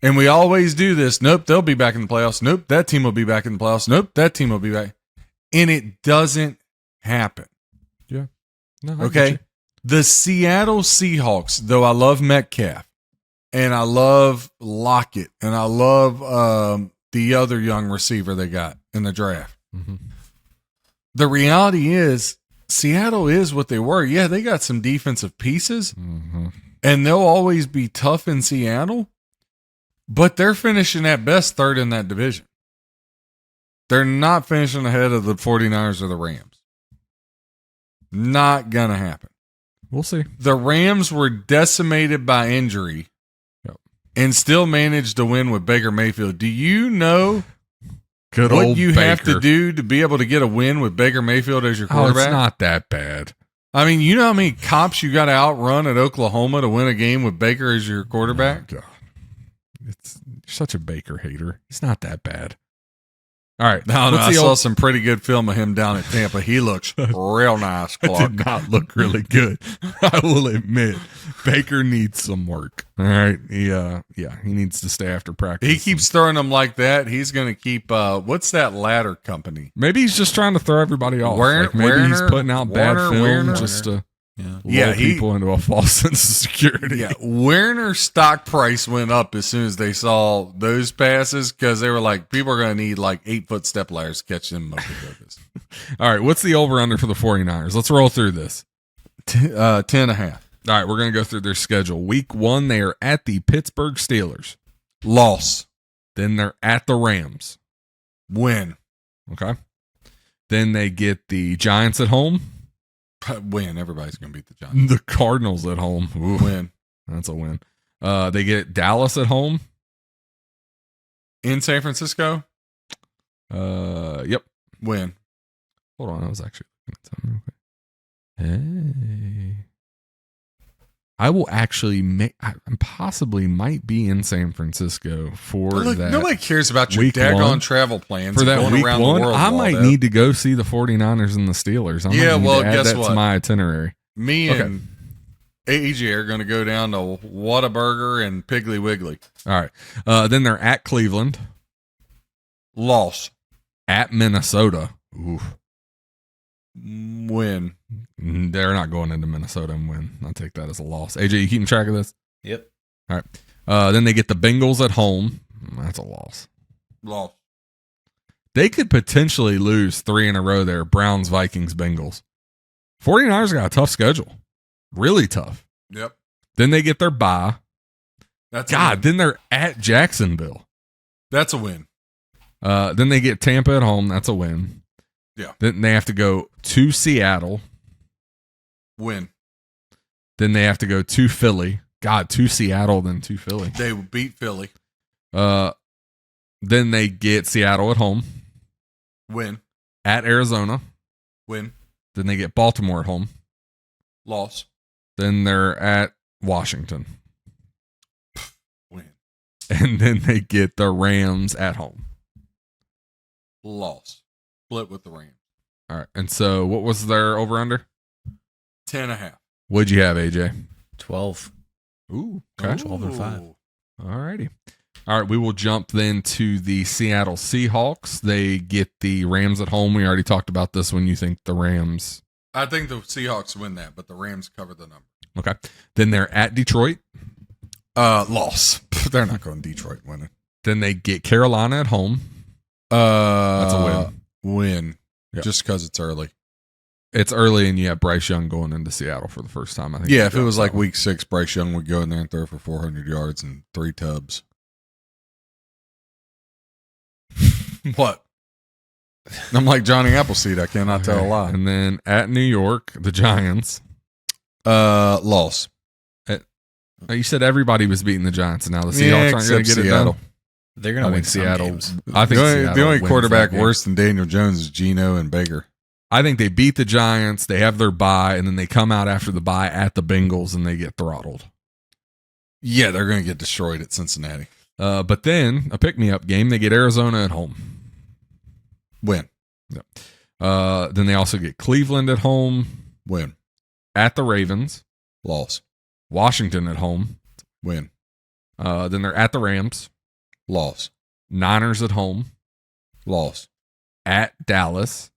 And we always do this. Nope, they'll be back in the playoffs. Nope, that team will be back in the playoffs. Nope, that team will be back. And it doesn't happen. Yeah. No, okay? The Seattle Seahawks, though I love Metcalf, and I love Lockett, and I love the other young receiver they got in the draft. Mm-hmm. the reality is Seattle is what they were. Yeah, they got some defensive pieces, and they'll always be tough in Seattle, but they're finishing at best third in that division. They're not finishing ahead of the 49ers or the Rams. Not going to happen. We'll see. The Rams were decimated by injury and still managed to win with Baker Mayfield. Do you know Good what old you Baker. have to do to be able to get a win with Baker Mayfield as your quarterback? It's not that bad. I mean, you know how many cops you got to outrun at Oklahoma to win a game with Baker as your quarterback? Oh, God. You're such a Baker hater. He's not that bad. All right. No, What's I the saw old- some pretty good film of him down at Tampa. He looks real nice, That Clark. did not look really good. I will admit, Baker needs some work. All right, he needs to stay after practice. He keeps throwing them like that. He's going to keep. What's that ladder company? Maybe he's just trying to throw everybody off. Maybe he's putting out bad film just to lull people into a false sense of security. Yeah, Werner's stock price went up as soon as they saw those passes because they were like, people are going to need like 8-foot step ladders to catch them motherfuckers. All right, what's the over-under for the 49ers? Let's roll through this. 10.5. All right, we're going to go through their schedule. Week 1, they are at the Pittsburgh Steelers. Loss. Then they're at the Rams. Win. Okay. Then they get the Giants at home. Win. Everybody's going to beat the Giants. The Cardinals at home. Ooh, Win. that's a win. They get Dallas at home. In San Francisco? Yep. Win. Hold on, I was actually looking at something real quick. Hey. I will actually I possibly might be in San Francisco for Look, that. nobody cares about your week daggone one. travel plans For that going week around one, the world. I might Waldo. need to go see the 49ers and the Steelers. Yeah, well, add guess that what? to my itinerary. Me and AJ are going to go down to Whataburger and Piggly Wiggly. All right. Then they're at Cleveland, Loss. at Minnesota. Ooh. Win. They're not going into Minnesota and win. I'll take that as a loss. AJ, you keeping track of this? Yep. All right. Then they get the Bengals at home. That's a loss. Loss. They could potentially lose 3 in a row there. Browns, Vikings, Bengals. 49ers got a tough schedule. Really tough. Yep. Then they get their bye. That's God, then they're at Jacksonville. That's a win. Then they get Tampa at home. That's a win. Yeah. Then they have to go to Seattle. Win. Then they have to go to Philly. God, to Seattle, then to Philly. They beat Philly. Then they get Seattle at home. Win. At Arizona. Win. Then they get Baltimore at home. Loss. Then they're at Washington. Win. And then they get the Rams at home. Loss. Split with the Rams. All right. And so what was their over-under? 10.5. What'd you have, AJ? 12. Ooh. Okay. 12-5. All righty. All right. We will jump then to the Seattle Seahawks. They get the Rams at home. We already talked about this when you think the Rams. I think the Seahawks win that, but the Rams cover the number. Okay. Then they're at Detroit. Loss. They're not going Detroit winning. Then they get Carolina at home. That's a win. Win. Yeah. Just because it's early. It's early, and you have Bryce Young going into Seattle for the first time. I think. Yeah, if it was like week 6, Bryce Young would go in there and throw for 400 yards and 3 tubs. What? I'm like Johnny Appleseed. I cannot tell a lie. And then at New York, the Giants. Loss. You said everybody was beating the Giants, and now the Seahawks aren't going to get Seattle. it done. They're going I to win think some Seattle. games. I think The only wins quarterback that game. worse than Daniel Jones is Geno and Baker. I think they beat the Giants. They have their bye, and then they come out after the bye at the Bengals, and they get throttled. Yeah, they're going to get destroyed at Cincinnati. But then a pick-me-up game. They get Arizona at home. Win. Then they also get Cleveland at home, Win. at the Ravens, Loss. Washington at home. Win. Then they're at the Rams, Loss. Niners at home, Loss. at Dallas,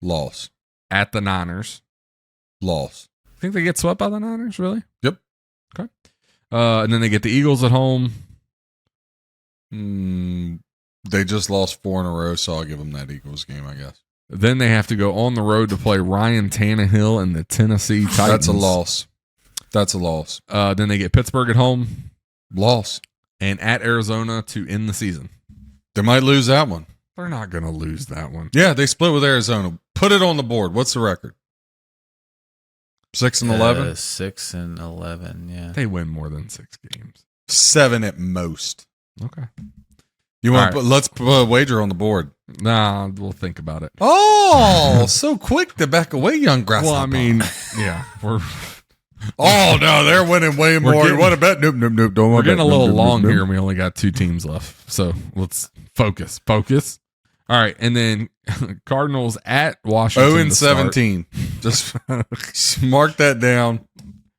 Loss. at the Niners. Loss. Think they get swept by the Niners, really? Yep. Okay. And then they get the Eagles at home. They just lost 4 in a row, so I'll give them that Eagles game, I guess. Then they have to go on the road to play Ryan Tannehill and the Tennessee Titans. That's a loss. That's a loss. Then they get Pittsburgh at home. Loss. And at Arizona to end the season. They might lose that one. They're not going to lose that one. Yeah, they split with Arizona. Put it on the board. What's the record? 6-11? 6-11, yeah. They win more than 6 games. 7 at most. Okay. You want? All right. Let's put a wager on the board. Nah, we'll think about it. Oh, so quick to back away, young grasshopper. Well, I mean, yeah, we're oh no, they're winning way more. getting- What a bet? Nope. Don't we're getting a little long here, and we only got 2 teams left. So let's focus. All right, and then Cardinals at Washington. 0-17. Just mark that down.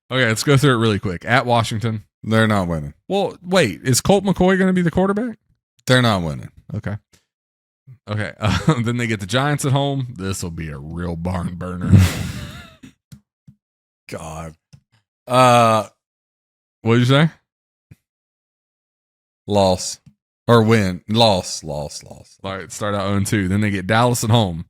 Okay, let's go through it really quick. At Washington. They're not winning. Well, wait, is Colt McCoy going to be the quarterback? They're not winning. Okay. Then they get the Giants at home. This will be a real barn burner. God. What did you say? Loss. Or win. Loss. All right, start out 0-2. Then they get Dallas at home.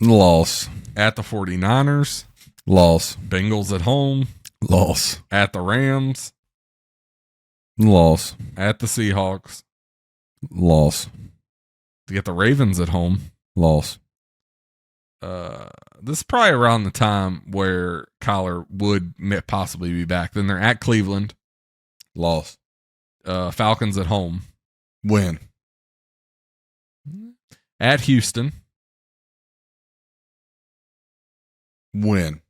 Loss. At the 49ers. Loss. Bengals at home. Loss. At the Rams. Loss. At the Seahawks. Loss. To get the Ravens at home. Loss. This is probably around the time where Kyler would possibly be back. Then they're at Cleveland. Loss. Falcons at home. Win. At Houston. Win.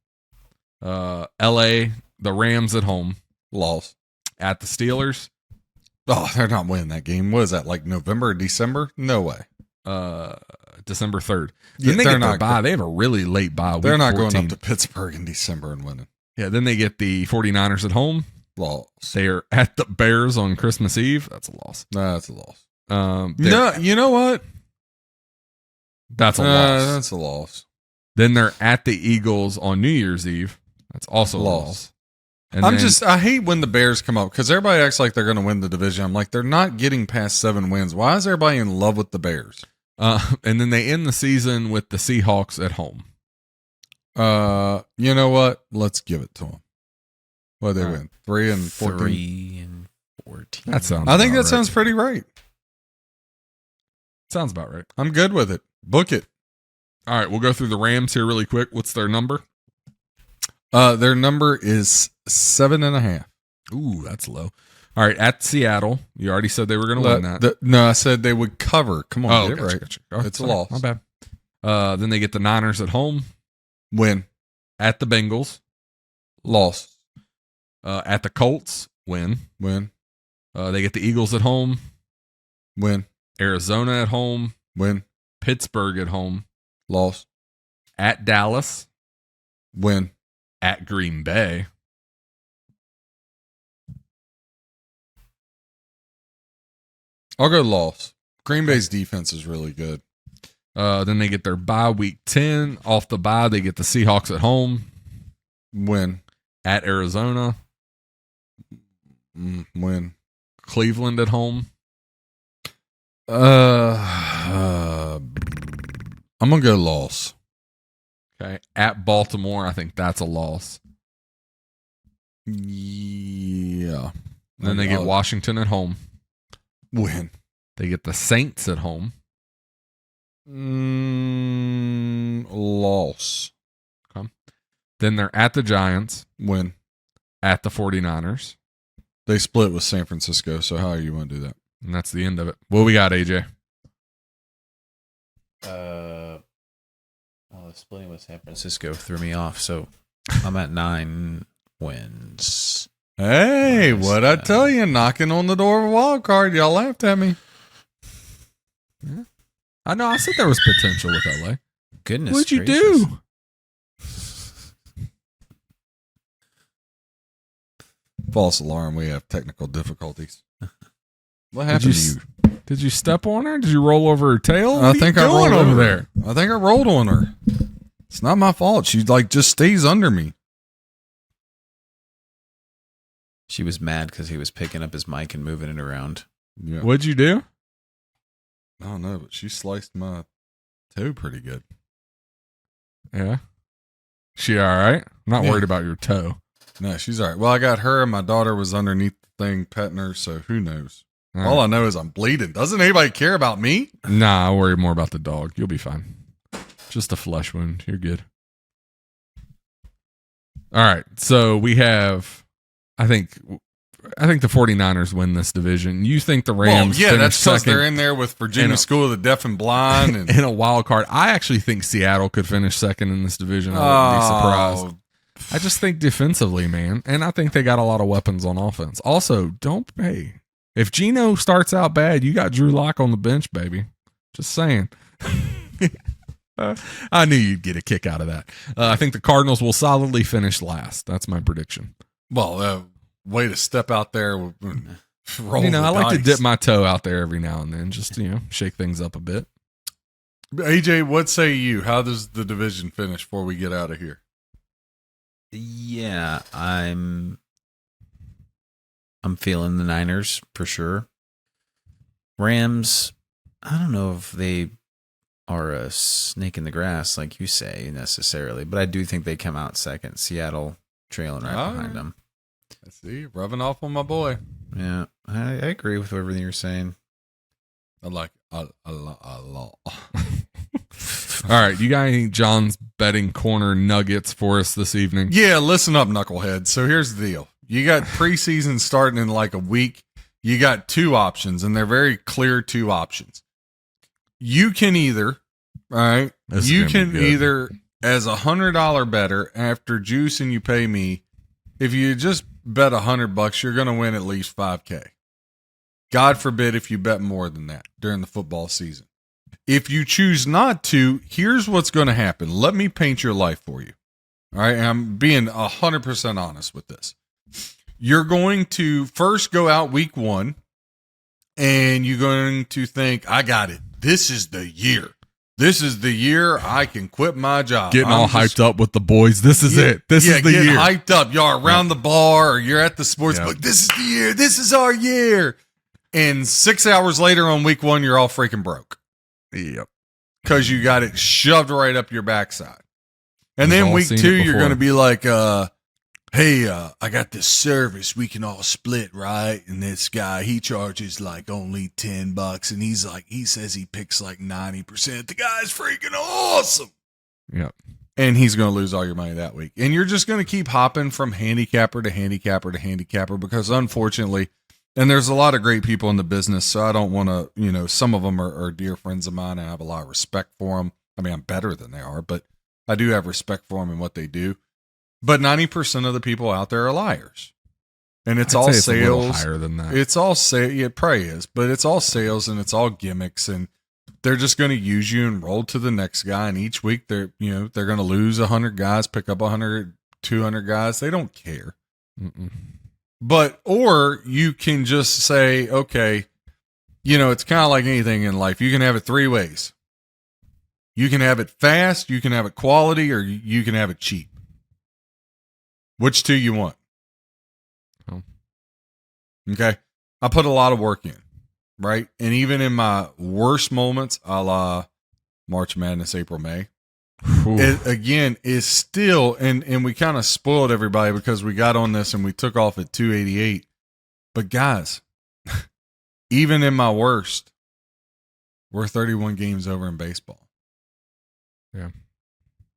LA, the Rams at home. Loss. At the Steelers. Oh, they're not winning that game. What is that, like November or December? No way. December 3rd. Yeah, Then they they're get their not bye. They have a really late bye. They're week not 14. going up to Pittsburgh in December and winning. Yeah, then they get the 49ers at home. Loss. They're at the Bears on Christmas Eve. That's a loss. That's a loss. They're- No, you know what? That's a loss. That's a loss. Then they're at the Eagles on New Year's Eve. That's also a loss. And I hate when the Bears come up because everybody acts like they're going to win the division. I'm like, they're not getting past 7 wins. Why is everybody in love with the Bears? and then they end the season with the Seahawks at home. You know what? Let's give it to them. What they win? 3-14. 3-14. That sounds. I think about that sounds pretty right. Sounds about right. I'm good with it. Book it. All right, we'll go through the Rams here really quick. What's their number? Their number is 7.5. Ooh, that's low. All right, at Seattle. You already said they were going to win that. No, I said they would cover. Come on, get it right. Gotcha. Oh, It's a loss. My bad. Then they get the Niners at home. Win. At the Bengals. Loss. At the Colts. Win. Win. They get the Eagles at home. Win. Arizona at home. Win. Pittsburgh at home. Loss. At Dallas. Win. At Green Bay. I'll go loss. Green Bay's defense is really good. Then they get their bye week 10. Off the bye, they get the Seahawks at home. Win. At Arizona. Win. Cleveland at home. I'm gonna go loss. Okay. At Baltimore, I think that's a loss. Yeah. Then they get Washington at home. Win. They get the Saints at home. Loss. Okay. Then they're at the Giants. Win. At the 49ers. They split with San Francisco, so how are you going to do that? And that's the end of it. What we got, AJ? The splitting with San Francisco threw me off, so I'm at 9 wins. Hey, Nice. what'd I tell you? Knocking on the door of a wild card. Y'all laughed at me. Yeah. I know. I said there was potential with LA. Goodness What'd you gracious. do? False alarm. We have technical difficulties. What happened to you? Did you step on her? Did you roll over her tail? I think I rolled over over there. I think I rolled on her. It's not my fault. She just stays under me. She was mad because he was picking up his mic and moving it around. Yeah. What'd you do? I don't know, but she sliced my toe pretty good. Yeah. She all right? I'm not Yeah. worried about your toe. No, she's all right. Well, I got her and my daughter was underneath the thing petting her, so who knows? All I know is I'm bleeding. Doesn't anybody care about me? Nah, I worry more about the dog. You'll be fine. Just a flesh wound. You're good. All right. So we have, I think the 49ers win this division. You think the Rams Well, yeah, that's because second they're in there with Virginia School of the Deaf and Blind. And in a wild card. I actually think Seattle could finish second in this division. I wouldn't be surprised. I just think defensively, man. And I think they got a lot of weapons on offense. Also, don't pay. If Geno starts out bad, you got Drew Lock on the bench, baby. Just saying. I knew you'd get a kick out of that. I think the Cardinals will solidly finish last. That's my prediction. Well, way to step out there. Roll I like to dice. dip my toe out there every now and then, just shake things up a bit. AJ, what say you? How does the division finish before we get out of here? Yeah, I'm feeling the Niners for sure. Rams, I don't know if they are a snake in the grass like you say necessarily, but I do think they come out second. Seattle trailing right behind them. I see, rubbing off on my boy. Yeah, I agree with everything you're saying. I like a lot. All right, you got any John's betting corner nuggets for us this evening? Yeah, listen up, knucklehead. So here's the deal. You got preseason starting in like a week. You got two options, and they're very clear two options. You can either, all right, you can either, as $100 better after juicing you pay me, if you just bet $100, you're going to win at least $5K. God forbid if you bet more than that during the football season. If you choose not to, here's what's going to happen. Let me paint your life for you. All right. I'm being 100% honest with this. You're going to first go out week one and you're going to think, I got it. This is the year. This is the year I can quit my job. Getting all hyped up with the boys. This is it. This is the year. Hyped up. Y'all around the bar or you're at the sports book. This is the year. This is our year. And 6 hours later on week one, you're all freaking broke. Yep. Because you got it shoved right up your backside. And then week two, you're going to be like, hey, I got this service we can all split, right? And this guy, he charges like only $10 and he says he picks like 90%. The guy's freaking awesome. Yep. And he's going to lose all your money that week. And you're just going to keep hopping from handicapper to handicapper to handicapper because unfortunately, and there's a lot of great people in the business, so I don't want to, some of them are dear friends of mine and I have a lot of respect for them. I mean, I'm better than they are, but I do have respect for them and what they do. But 90% of the people out there are liars. And it's all sales. A little higher than that. It's all sales. Yeah, it probably is, but it's all sales and it's all gimmicks and they're just going to use you and roll to the next guy. And each week they're going to lose 100 guys, pick up 100, 200 guys. They don't care. Mm-mm. But, or you can just say, okay, it's kind of like anything in life. You can have it three ways. You can have it fast, you can have it quality, or you can have it cheap. Which two you want? Oh. Okay. I put a lot of work in, right? And even in my worst moments, a la March Madness, April, May, it, again, is still, and we kind of spoiled everybody because we got on this and we took off at 288. But guys, even in my worst, we're 31 games over in baseball. Yeah.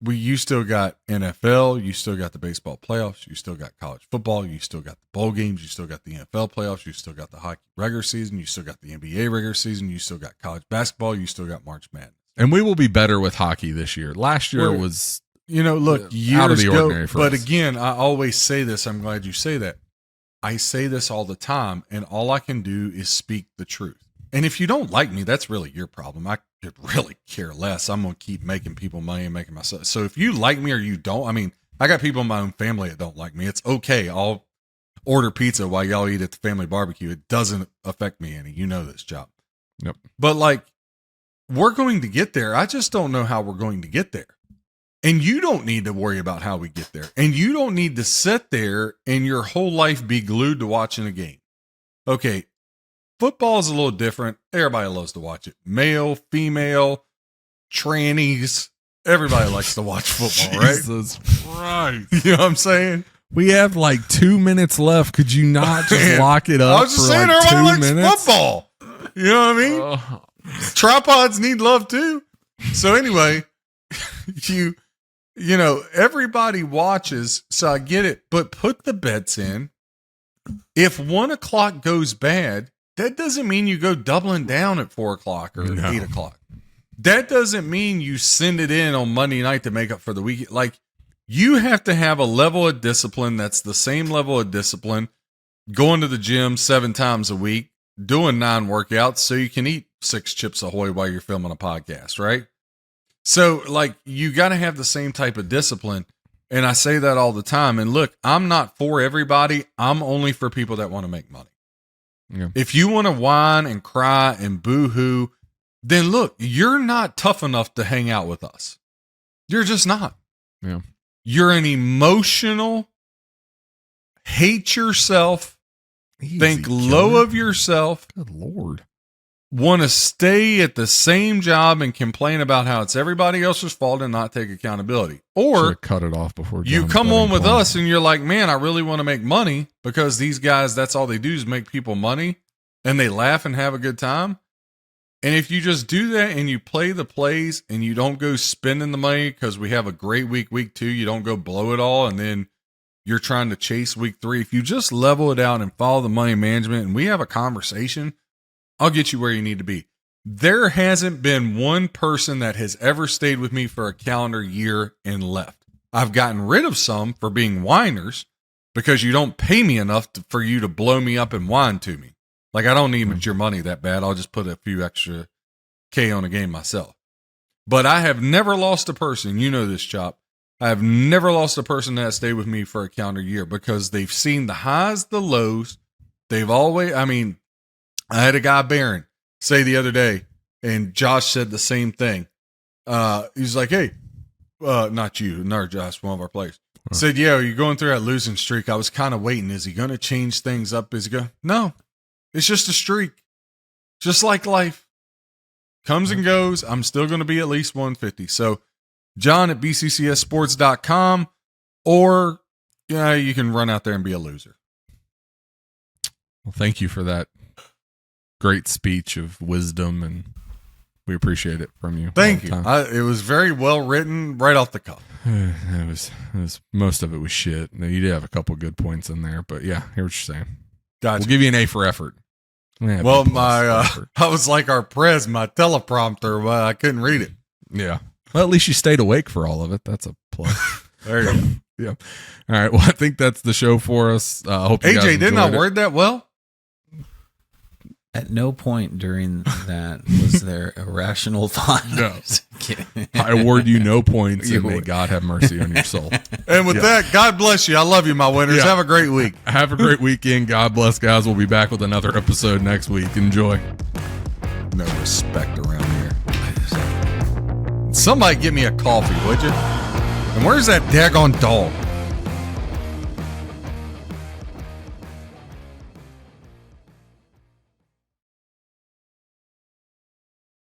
You still got NFL, you still got the baseball playoffs, you still got college football, you still got the bowl games, you still got the NFL playoffs, you still got the hockey regular season, you still got the NBA regular season, you still got college basketball, you still got March Madness. And we will be better with hockey this year. Last year was, look, years out of the ordinary ago, for but us. Again, I always say this. I'm glad you say that. I say this all the time, and all I can do is speak the truth. And if you don't like me, that's really your problem. I could really care less. I'm going to keep making people money and making myself. So if you like me or you don't, I mean, I got people in my own family that don't like me. It's okay. I'll order pizza while y'all eat at the family barbecue. It doesn't affect me any. You know this, job. Yep. But we're going to get there. I just don't know how we're going to get there. And you don't need to worry about how we get there. And you don't need to sit there and your whole life be glued to watching a game. Okay. Football is a little different. Everybody loves to watch it. Male, female, trannies. Everybody likes to watch football, right? Jesus Christ. You know what I'm saying? We have like 2 minutes left. Could you not just Man, lock it up I was just for saying, like everybody 2 likes minutes? football. You know what I mean? Tripods need love too. So anyway, you know, everybody watches, so I get it, but put the bets in. If 1 o'clock goes bad, that doesn't mean you go doubling down at 4 o'clock or 8 o'clock. That doesn't mean you send it in on Monday night to make up for the weekend. Like, you have to have a level of discipline that's the same level of discipline going to the gym 7 times a week, doing 9 workouts so you can eat 6 Chips Ahoy while you're filming a podcast, right? So, like, you got to have the same type of discipline. And I say that all the time. And look, I'm not for everybody. I'm only for people that want to make money. Yeah. If you want to whine and cry and boo-hoo, then look, you're not tough enough to hang out with us. You're just not. Yeah. You're an emotional, hate yourself, think low of yourself. Good Lord. Want to stay at the same job and complain about how it's everybody else's fault and not take accountability. Or Should've cut it off before you John's come betting on with point. us and you're like, man, I really want to make money because these guys, that's all they do is make people money and they laugh and have a good time. And if you just do that and you play the plays and you don't go spending the money because we have a great week 2, you don't go blow it all and then you're trying to chase week 3. If you just level it out and follow the money management and we have a conversation, I'll get you where you need to be. There hasn't been one person that has ever stayed with me for a calendar year and left. I've gotten rid of some for being whiners because you don't pay me enough for you to blow me up and whine to me. Like, I don't need your money that bad. I'll just put a few extra K on a game myself. But I have never lost a person. You know this, Chop. I have never lost a person that stayed with me for a calendar year because they've seen the highs, the lows. They've always, I mean, I had a guy, Barron, say the other day, and Josh said the same thing. He's like, hey, not you, another Josh, one of our players. Said, yeah, you're going through that losing streak. I was kind of waiting. Is he going to change things up? Is he going? No, it's just a streak. Just like life. Comes and goes. I'm still going to be at least 150. So, John at bccsports.com, or you can run out there and be a loser. Well, thank you for that great speech of wisdom, and we appreciate it from you. Thank you. It was very well written, right off the cuff. It was most of it was shit. Now, you did have a couple good points in there, but yeah, I hear what you're saying. Gotcha. We'll give you an A for effort. Yeah, well, B+ for effort. I was like our prez, my teleprompter, but I couldn't read it. Yeah. Well, at least you stayed awake for all of it. That's a plus. There you go. Yeah. All right. Well, I think that's the show for us. I hope you guys AJ, didn't I enjoyed it. word that well? At no point during that was there a rational thought. No. I award you no points, and may would. God have mercy on your soul. And with that, God bless you. I love you, my winners. Yeah. Have a great week. Have a great weekend. God bless, guys. We'll be back with another episode next week. Enjoy. No respect around here. Somebody get me a coffee, would you? And where's that daggone dog?